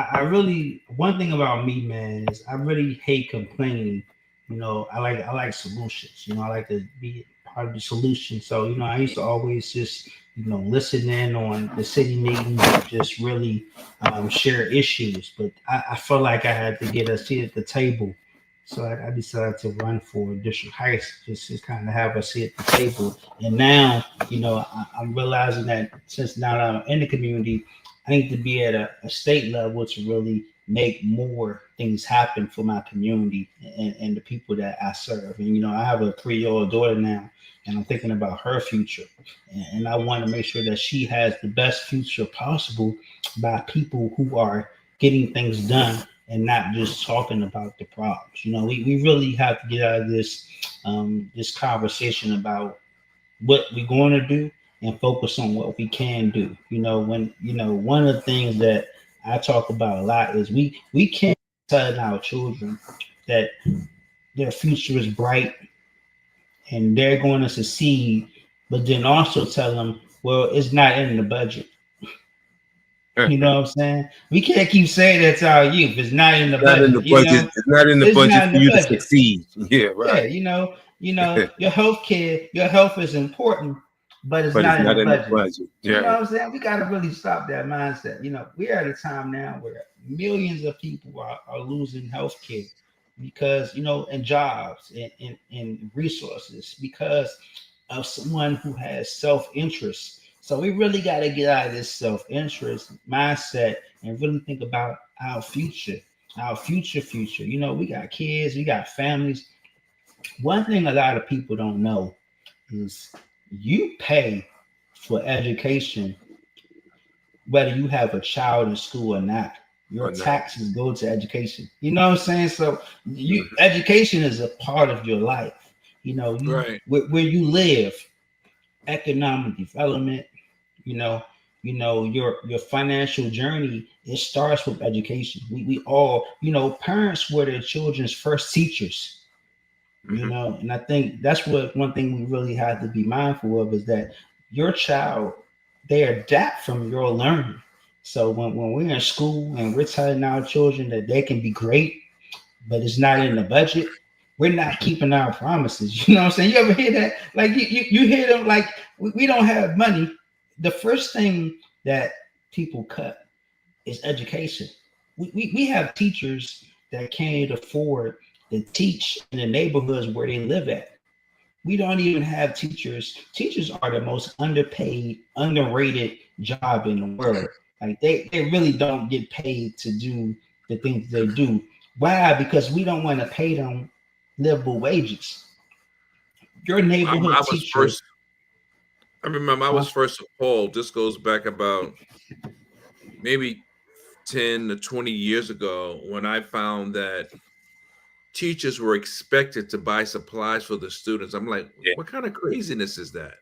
I really, one thing about me, man, is I really hate complaining. I like solutions. I like to be part of the solution. So I used to always just listen in on the city meetings and just really share issues. But I felt like I had to get a seat at the table. So I decided to run for district heights, just to kind of have a seat at the table. And now, I'm realizing that since now that I'm in the community, I need to be at a state level to really make more things happen for my community and the people that I serve. And I have a 3-year-old daughter now, and I'm thinking about her future. And I want to make sure that she has the best future possible by people who are getting things done and not just talking about the problems. We really have to get out of this conversation about what we're going to do and focus on what we can do. One of the things that I talk about a lot is we can't tell our children that their future is bright and they're going to succeed, but then also tell them, well, it's not in the budget. You know what I'm saying? We can't keep saying that to our youth. It's not in the Not in the budget. You budget. know, It's not in the it's budget not in for the you to budget. succeed. Yeah, Yeah, right. your health care, your health is important, but it's But it's not in the not in the budget. budget. You know Yeah. what I'm saying? We got to really stop that mindset. We're at a time now where millions of people are losing health care because, and jobs and resources because of someone who has self-interest. So we really got to get out of this self-interest mindset and really think about our future, future. We got kids, we got families. One thing a lot of people don't know is you pay for education whether you have a child in school or not. Your Or not. taxes go to education. You know what I'm saying? So Mhm. education is a part of your life. Right. Where you live, economic development, you know, your financial journey, it starts with education. We all, parents were their children's first teachers. Mhm. And I think that's what one thing we really have to be mindful of is that your child, they adapt from your learning. So when we're in school and we're telling our children that they can be great, but it's not in the budget, we're not keeping our promises. You know what I'm saying? You ever hear that? Like you hear them like we don't have money. The first thing that people cut is education. We have teachers that can't afford to teach in the neighborhoods where they live at. We don't even have teachers. Teachers are the most underpaid, underrated job in the world. Like they really don't get paid to do the things they do. Why? Because we don't want to pay them livable wages. Your I neighborhood was teacher, first. I remember I huh? was first appalled. This goes back about maybe 10 to 20 years ago when I found that teachers were expected to buy supplies for the students. I'm like, Yeah. what kind of craziness is that?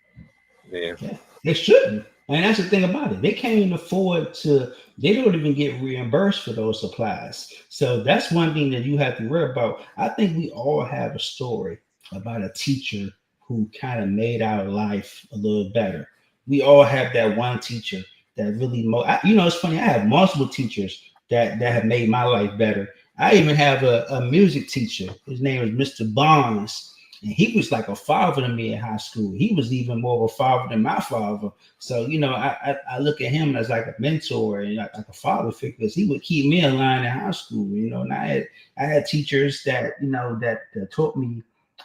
Yeah. Yeah, they shouldn't. And that's the thing about it. They can't even afford to, they don't even get reimbursed for those supplies. So that's one thing that you have to worry about. I think we all have a story about a teacher who kind of made our life a little better. We all have that one teacher that really, it's funny. I have multiple teachers that have made my life better. I even have a music teacher. His name is Mr. Barnes. And he was like a father to me in high school. He was even more of a father than my father. So, I look at him as like a mentor and like a father figure because he would keep me in line in high school, and I had teachers that, that taught me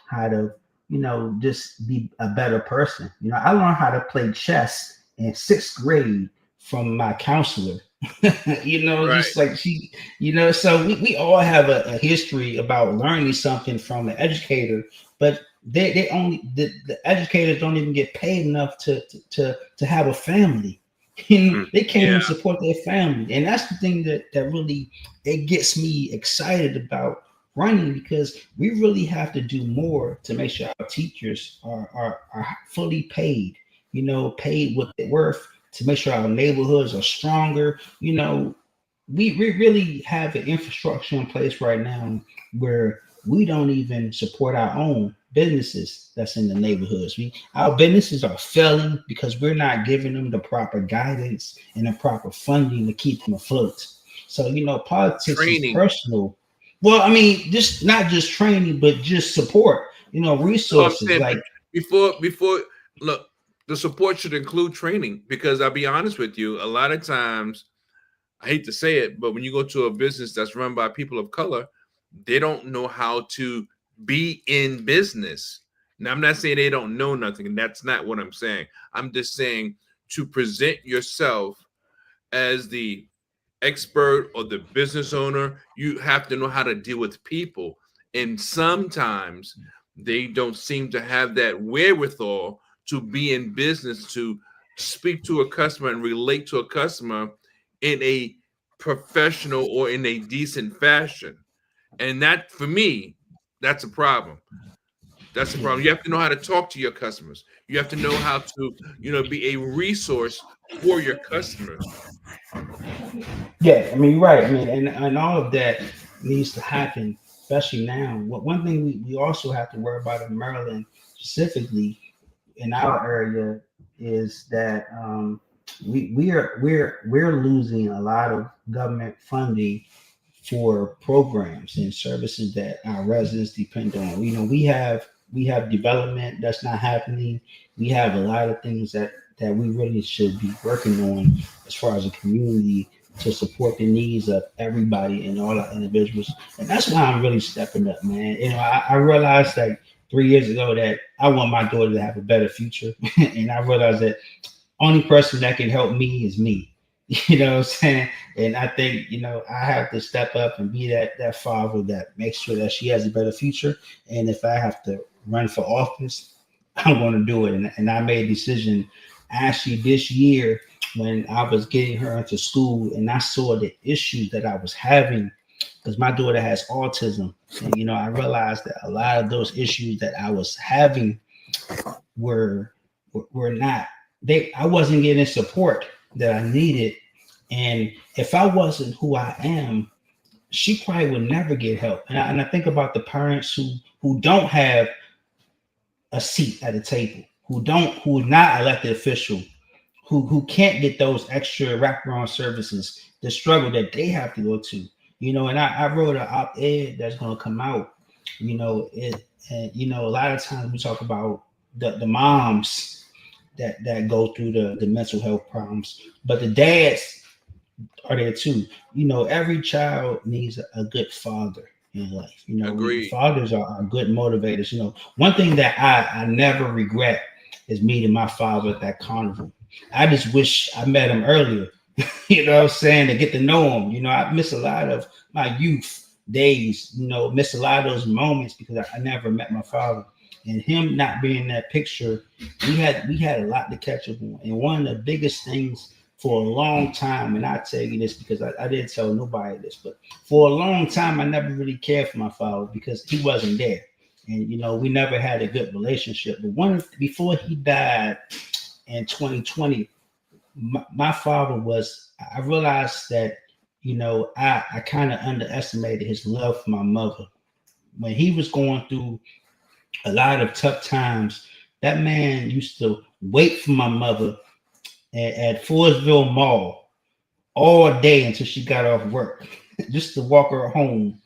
how to, just be a better person. I learned how to play chess in sixth grade from my counselor. Right. Just like she, so we all have a history about learning something from an educator, but they only the educators don't even get paid enough to have a family. Mm. They can't Yeah. even support their family, and that's the thing that really it gets me excited about running because we really have to do more to make sure our teachers are fully paid. Paid what they're worth to make sure our neighborhoods are stronger. We really have an infrastructure in place right now where we don't even support our own businesses that's in the neighborhoods. Our businesses are failing because we're not giving them the proper guidance and the proper funding to keep them afloat. So, politics is Training. personal. Well, I mean, just not just training, but just support, No, I'm resources saying like before look, the support should include training because I'll be honest with you, a lot of times I hate to say it, but when you go to a business that's run by people of color, they don't know how to be in business. Now, I'm not saying they don't know nothing, and that's not what I'm saying. I'm just saying to present yourself as the expert or the business owner, you have to know how to deal with people. And sometimes they don't seem to have that wherewithal to be in business, to speak to a customer and relate to a customer in a professional or in a decent fashion. And that, for me, that's a problem. That's the problem. You have to know how to talk to your customers. You have to know how to, be a resource for your customers. Yeah, I mean, right. I mean, and all of that needs to happen, especially now. One thing we also have to worry about in Maryland, specifically in our area, is that we're losing a lot of government funding for programs and services that our residents depend on. You know, we have development that's not happening. We have a lot of things that we really should be working on as far as a community to support the needs of everybody and all our individuals. And that's why I'm really stepping up, man. You know, I realized like 3 years ago that I want my daughter to have a better future. And I realized that only person that can help me is me. You know what I'm saying? And I think, you know, I have to step up and be that father that makes sure that she has a better future. And if I have to run for office, I'm going to do it. And I made a decision actually this year when I was getting her into school and I saw the issues that I was having because my daughter has autism. And, you know, I realized that a lot of those issues that I was having were not, I wasn't getting support that I needed. And if I wasn't who I am, she probably would never get help. And I think about the parents who don't have a seat at the table, who are not elected official, who can't get those extra wraparound services, the struggle that they have to go to. You know, and I wrote an op-ed that's going to come out. You know, and you know, a lot of times we talk about the moms that go through the mental health problems, but the dads are there too. You know, every child needs a good father in life. You know, fathers are good motivators. You know, one thing that I never regret is meeting my father at that carnival. I just wish I met him earlier. You know what I'm saying? To get to know him. You know, I miss a lot of my youth days, you know, miss a lot of those moments because I never met my father. And him not being in that picture, we had a lot to catch up on. And one of the biggest things for a long time, and I tell you this because I didn't tell nobody this, but for a long time I never really cared for my father because he wasn't there. And you know, we never had a good relationship. But before he died in 2020, my father I realized that, you know, I kind of underestimated his love for my mother. When he was going through a lot of tough times, that man used to wait for my mother at Forestville Mall all day until she got off work, just to walk her home.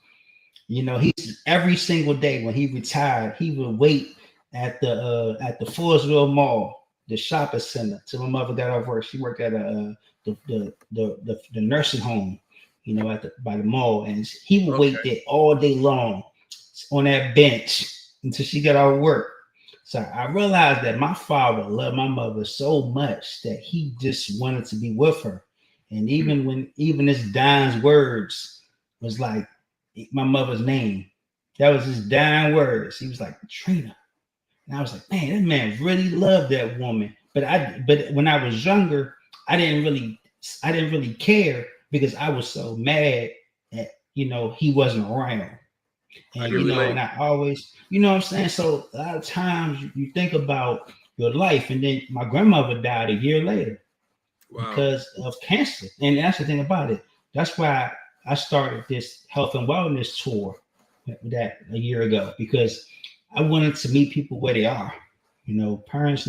You know, every single day when he retired, he would wait at the Forestville Mall, the shopping center, till my mother got off work. She worked at the nursing home, you know, by the mall, and he would wait there all day long on that bench until she got out of work. So I realized that my father loved my mother so much that he just wanted to be with her. And even his dying words was like my mother's name. That was his dying words. He was like, Trina. And I was like, man, that man really loved that woman. But when I was younger, I didn't really care because I was so mad that, you know, he wasn't around. And you know, and I always, you know what I'm saying? So a lot of times you think about your life, and then my grandmother died a year later because of cancer. And that's the thing about it. That's why I started this health and wellness tour that a year ago, because I wanted to meet people where they are. You know, parents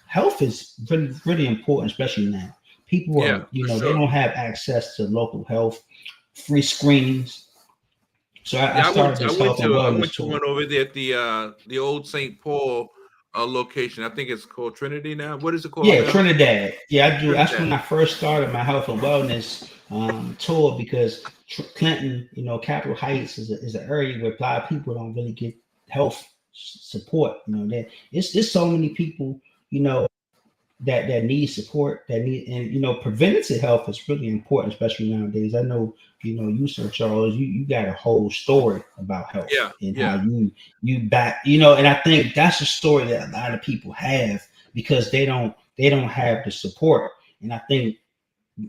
health is really, really important, especially now. People are, you know, they don't have access to local health, free screenings. So I started this health and wellness tour. I went to one over there at the old St. Paul location. I think it's called Trinity now. What is it called? Yeah, now? Trinidad. Yeah, I do. That's when I first started my health and wellness tour, because Clinton, you know, Capitol Heights is an area where a lot of people don't really get health support. You know, it's so many people, you know, that need support, and you know, preventative health is really important, especially nowadays. I know, you know, you, Sir Charles, you got a whole story about health and how you back, you know, and I think that's a story that a lot of people have because they don't have the support. And I think,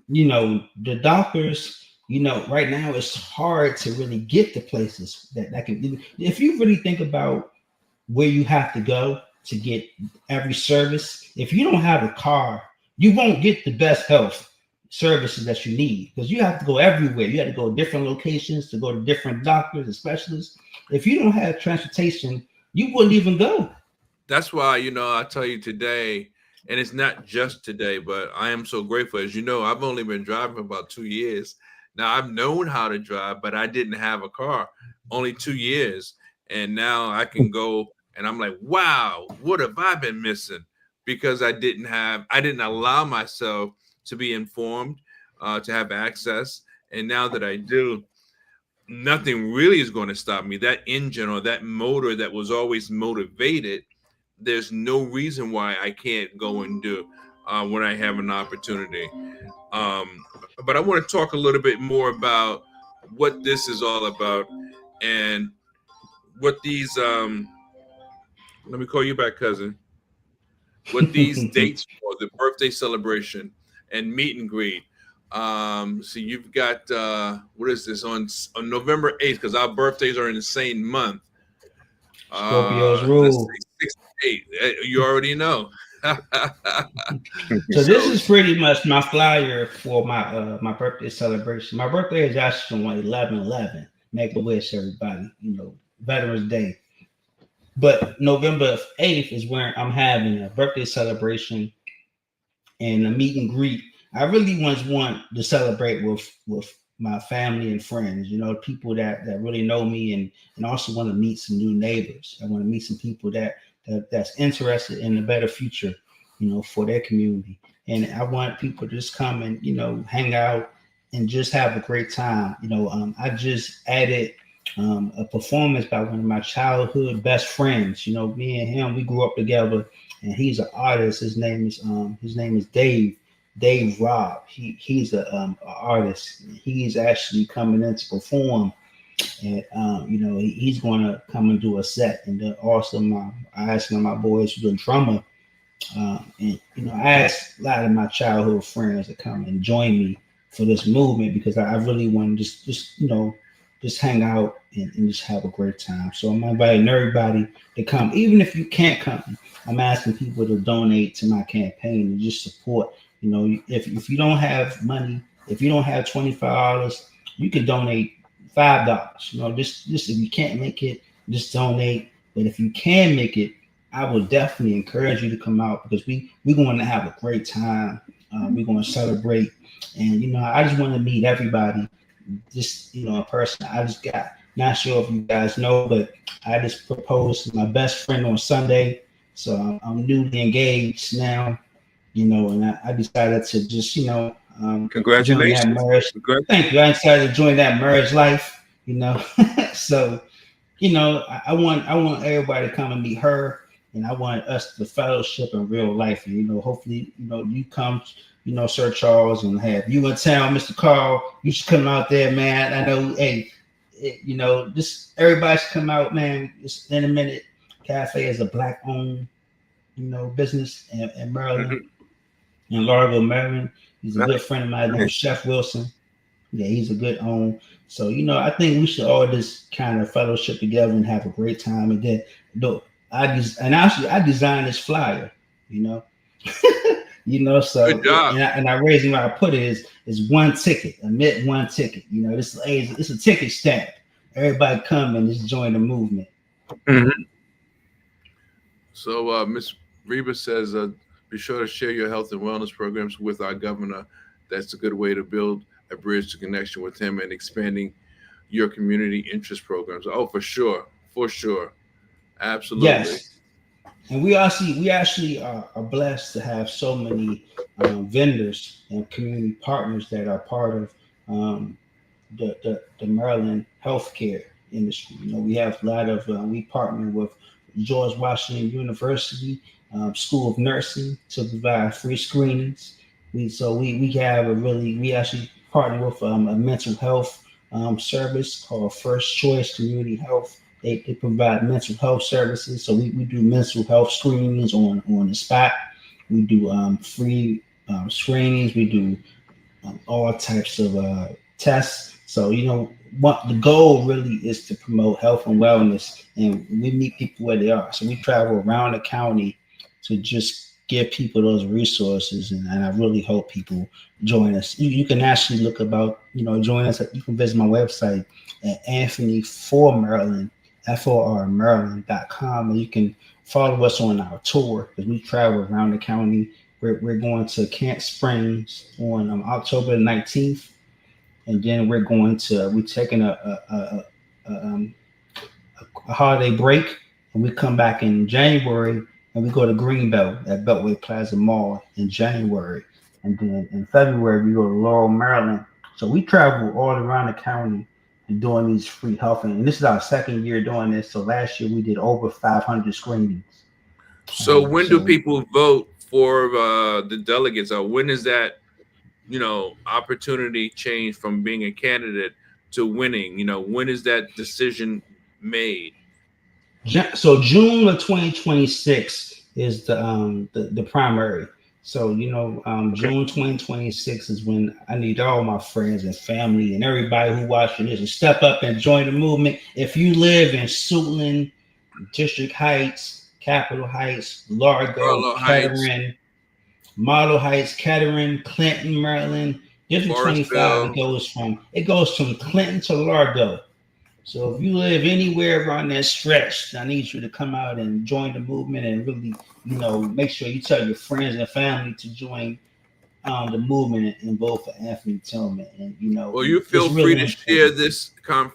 you know, the doctors, you know, right now it's hard to really get to places that can, if you really think about where you have to go to get every service. If you don't have a car, you won't get the best health services that you need, because you have to go everywhere. You have to go to different locations to go to different doctors and specialists. If you don't have transportation, you wouldn't even go. That's why, you know, I tell you today, And it's not just today, but I am so grateful. As you know, I've only been driving for about 2 years. Now I've known how to drive, but I didn't have a car only 2 years. And now I can go and I'm like, wow, what have I been missing? Because I didn't allow myself to be informed, to have access. And now that I do, nothing really is going to stop me. That engine or that motor that was always motivated, there's no reason why I can't go and do when I have an opportunity. Um, but I want to talk a little bit more about what this is all about and what these let me call you back, cousin. What these dates for the birthday celebration and meet and greet. So you've got what is this on November 8th, because our birthdays are in the same month. Scorpio's Let's rule. say 6 8. You already know. So this is pretty much my flyer for my birthday celebration. My birthday is actually on 11/11. Make a wish, everybody. You know, Veterans Day. But November 8th is where I'm having a birthday celebration and a meet and greet. I really want to celebrate with my family and friends, you know, people that really know me, and also want to meet some new neighbors. I want to meet some people that's interested in a better future, you know, for their community. And I want people to just come and, you know, hang out and just have a great time. You know, I just added a performance by one of my childhood best friends. You know, me and him, we grew up together, and he's an artist. His name is Dave Robb. He's a artist. He's actually coming in to perform, and you know, he's going to come and do a set. And then also, I asked one of my boys who's a drummer, and you know, I asked a lot of my childhood friends to come and join me for this movement, because I really want to just you know, just hang out and just have a great time. So I'm inviting everybody to come, even if you can't come. I'm asking people to donate to my campaign and just support. You know, if you don't have money, if you don't have $25, you can donate $5. You know, just if you can't make it, just donate. But if you can make it, I would definitely encourage you to come out, because we're going to have a great time. We're going to celebrate, and you know, I just want to meet everybody. Just, you know, a person. I just got, not sure if you guys know, but I just proposed to my best friend on Sunday. So I'm newly engaged now, you know, and I decided to just, you know, Congratulations. join that marriage. Thank you. I decided to join that marriage life, you know. So, you know, I want everybody to come and meet her, and I want us to fellowship in real life. And, you know, hopefully, you know, you come, you know, Sir Charles, and have you in town, Mr. Carl. You should come out there, man. I know, hey, you know, just everybody should come out, man. It's In a Minute Cafe is a Black-owned, you know, business in Maryland, in Largo, Maryland. He's a good friend of mine named Chef Wilson. Yeah, he's a good own. So, you know, I think we should all just kind of fellowship together and have a great time. And then, I designed this flyer, you know. You know, so Good job. and I raised where I put it is one ticket, admit one ticket. You know, it's a ticket stamp. Everybody come and just join the movement. Mm-hmm. So Ms. Reba says, be sure to share your health and wellness programs with our governor. That's a good way to build a bridge to connection with him and expanding your community interest programs. Oh, for sure. Absolutely. Yes. And we actually are blessed to have so many vendors and community partners that are part of the Maryland healthcare industry. You know, we have a lot of we partner with George Washington University School of Nursing to provide free screenings. We actually partner with a mental health service called First Choice Community Health. They provide mental health services. So we do mental health screenings on the spot. We do free screenings. We do all types of tests. So, you know, what the goal really is to promote health and wellness, and we meet people where they are. So we travel around the county to just give people those resources, and I really hope people join us. You can actually look about, you know, join us. You can visit my website at Anthony for Maryland, FOR Maryland.com, and you can follow us on our tour because we travel around the county. We're going to Camp Springs on October 19th, and then we're taking a holiday break, and we come back in January, and we go to Greenbelt at Beltway Plaza Mall in January, and then in February we go to Laurel, Maryland. So we travel all around the county and doing these free health, and this is our second year doing this. So last year we did over 500 screenings. So when do So people vote for the delegates? Or when is that, opportunity change from being a candidate to winning? When is that decision made? So June of 2026 is the primary. So June 2026 is when I need all my friends and family and everybody who watching this to step up and join the movement. If you live in Suitland, District Heights, Capitol Heights, Largo, Carlo Heights, Kettering, Model Heights, Kettering, Clinton, Maryland, District 25, Forestville. it goes from Clinton to Largo. So if you live anywhere around that stretch, I need you to come out and join the movement and really, make sure you tell your friends and family to join the movement and vote for Anthony Tilghman. And Well, you feel it's free really to share important. this.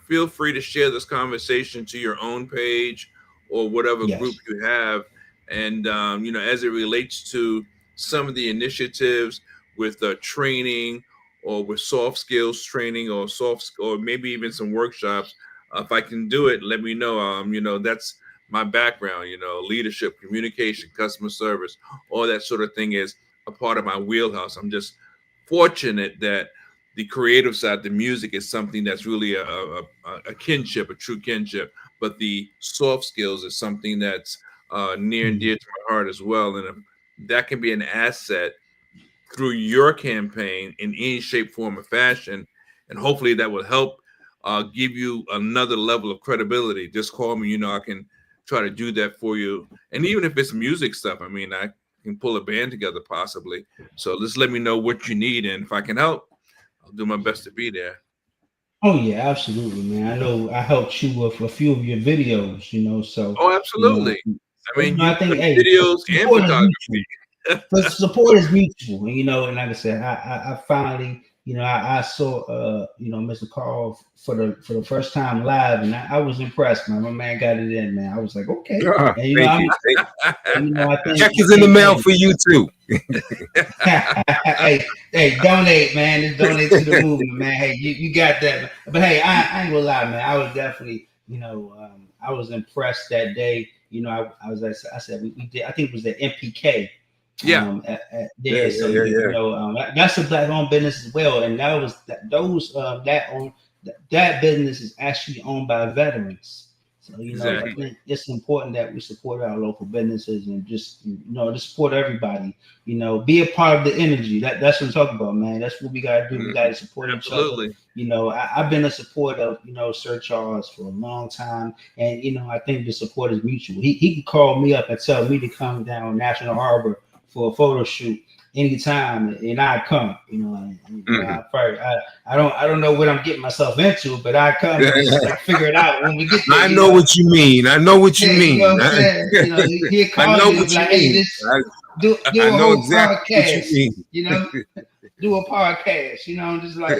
Feel free to share this conversation to your own page or whatever Yes. group you have, and as it relates to some of the initiatives with training or with soft skills training or maybe even some workshops. If I can do it, let me know. That's my background. Leadership, communication, customer service, all that sort of thing is a part of my wheelhouse. I'm just fortunate that the creative side, the music, is something that's really a kinship, a true kinship. But the soft skills is something that's near and dear to my heart as well. And if that can be an asset through your campaign in any shape, form, or fashion, and hopefully that will help give you another level of credibility. Just call me. I can try to do that for you. And even if it's music stuff, I can pull a band together possibly. So just let me know what you need, and if I can help, I'll do my best to be there. Oh yeah, absolutely, man. I know I helped you with a few of your videos, so Oh, absolutely. I You've think, done hey, videos and support is photography. mutual. But support is mutual, and like I said, I finally, I saw Mr. Carl for the first time live, and I was impressed, man. My man got it in, man. I was like, okay, and Thank you. I think Check is in the mail for you too. hey, donate, man. Just donate to the movement, man. Hey, you got that. Man. But hey, I ain't gonna lie, man. I was definitely, I was impressed that day. I said we did. I think it was the MPK. Yeah. That's a black-owned business as well, and that business is actually owned by veterans. So Exactly. I think it's important that we support our local businesses and just just support everybody. Be a part of the energy. That's what I'm talking about, man. That's what we gotta do. We gotta support Absolutely. each other. I've been a support of Sir Charles for a long time, and I think the support is mutual. He can call me up and tell me to come down National Harbor for a photo shoot anytime, and I come. I don't know what I'm getting myself into, but I come and just figure it out when we get there. I know what you mean. I know what you mean. You know what I'm saying? He'll call I know you what you like, mean. hey, do I a know whole exactly podcast. what you mean. Do a podcast. Just like.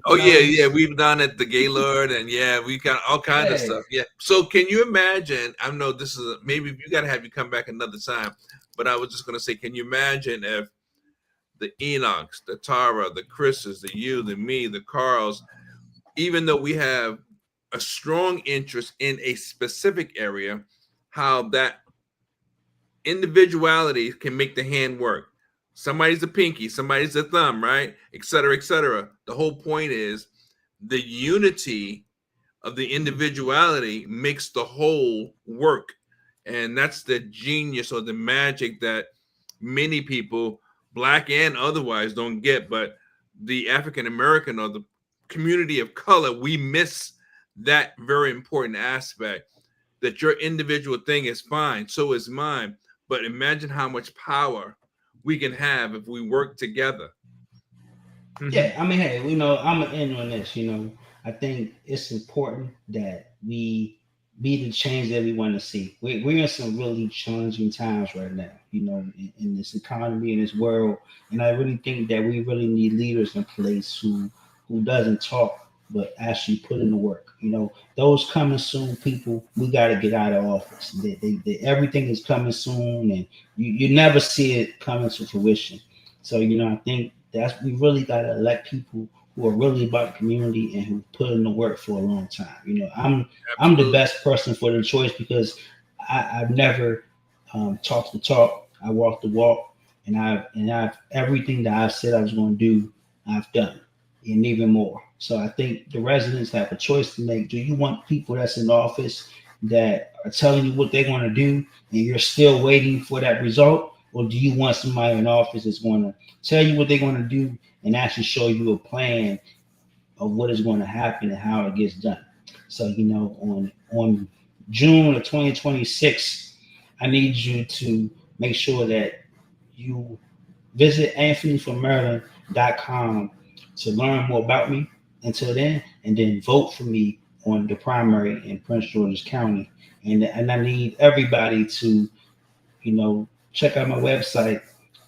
Oh yeah, we've done it, the Gaylord, and we got all kinds of stuff. Yeah. So can you imagine? I know this is maybe you got to have you come back another time, but I was just going to say, can you imagine if the Enochs, the Tara, the Chris's, the you, the me, the Carls, even though we have a strong interest in a specific area, how that individuality can make the hand work. Somebody's a pinky, somebody's a thumb, right? Et cetera, et cetera. The whole point is the unity of the individuality makes the whole work. And that's the genius or the magic that many people, black and otherwise, don't get. But the African American or the community of color, we miss that very important aspect, that your individual thing is fine, so is mine. But imagine how much power we can have if we work together. Yeah, hey, I'm gonna end on this. I think it's important that we be the change that we want to see. We're in some really challenging times right now, in this economy, in this world. And I really think that we really need leaders in place who doesn't talk but actually put in the work. Those coming soon people, we got to get out of office. Everything is coming soon, and you never see it coming to fruition. So I think we really got to elect people who are really about the community and who put in the work for a long time. I'm the best person for the choice because I've never talked the talk. I walk the walk, and I've everything that I said I was going to do, I've done, and even more. So I think the residents have a choice to make. Do you want people that's in office that are telling you what they're going to do, and you're still waiting for that result, or do you want somebody in office that's going to tell you what they're going to do and actually show you a plan of what is going to happen and how it gets done? So, on June of 2026, I need you to make sure that you visit anthonyformaryland.com to learn more about me until then, and then vote for me on the primary in Prince George's County. And I need everybody to, check out my website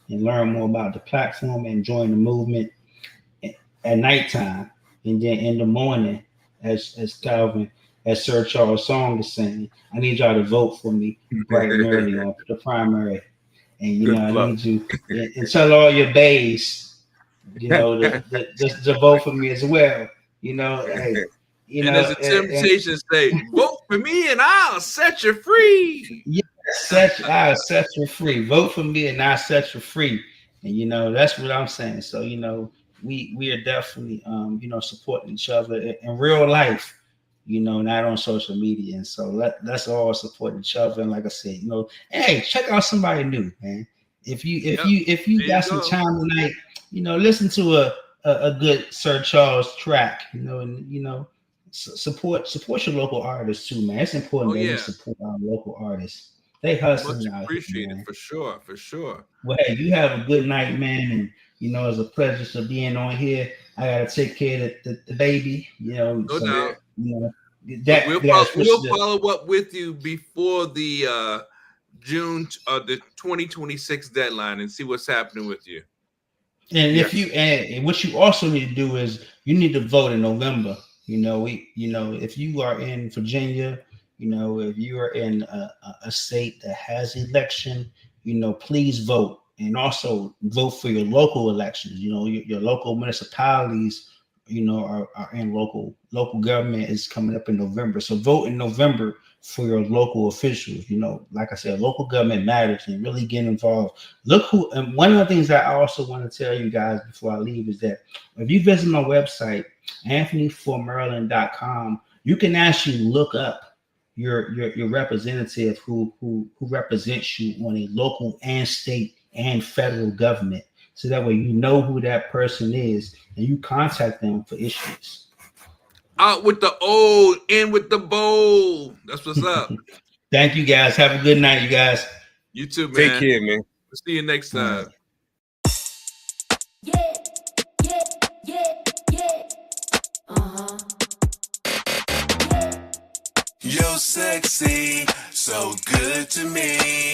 and learn more about the platform and join the movement at nighttime. And then in the morning, as Calvin, as Sir Charles Song is saying, I need y'all to vote for me bright and early on the primary. And I need you and tell all your bays, to vote for me as well. Hey, and there's a temptation to say, vote for me and I'll set you free. Yeah, I'll set you free. Vote for me and I'll set you free. And that's what I'm saying. So we are definitely supporting each other in real life, not on social media. And so let's all support each other. And like I said, hey, check out somebody new, man. If you got some time tonight, listen to a good Sir Charles track, and support your local artists too, man. It's important that we support our local artists. They hustling out. Appreciate it for sure. Well, hey, you have a good night, man, and it's a pleasure to being on here. I gotta take care of the baby, No doubt. That we'll follow up with you before the June the 2026 deadline and see what's happening with you. And and what you also need to do is you need to vote in November. If you are in Virginia, if you are in a state that has election, please vote, and also vote for your local elections. Your local municipalities, are in local government is coming up in November. So vote in November for your local officials. Like I said, local government matters, and really get involved. And one of the things I also want to tell you guys before I leave is that if you visit my website, anthonyformaryland.com, you can actually look up your representative who represents you on a local and state and federal government. So that way you know who that person is and you contact them for issues. Out with the old, in with the bold. That's what's up. Thank you, guys. Have a good night, you guys. You too, man. Take care, man. We'll see you next time. Yeah. You're sexy, so good to me.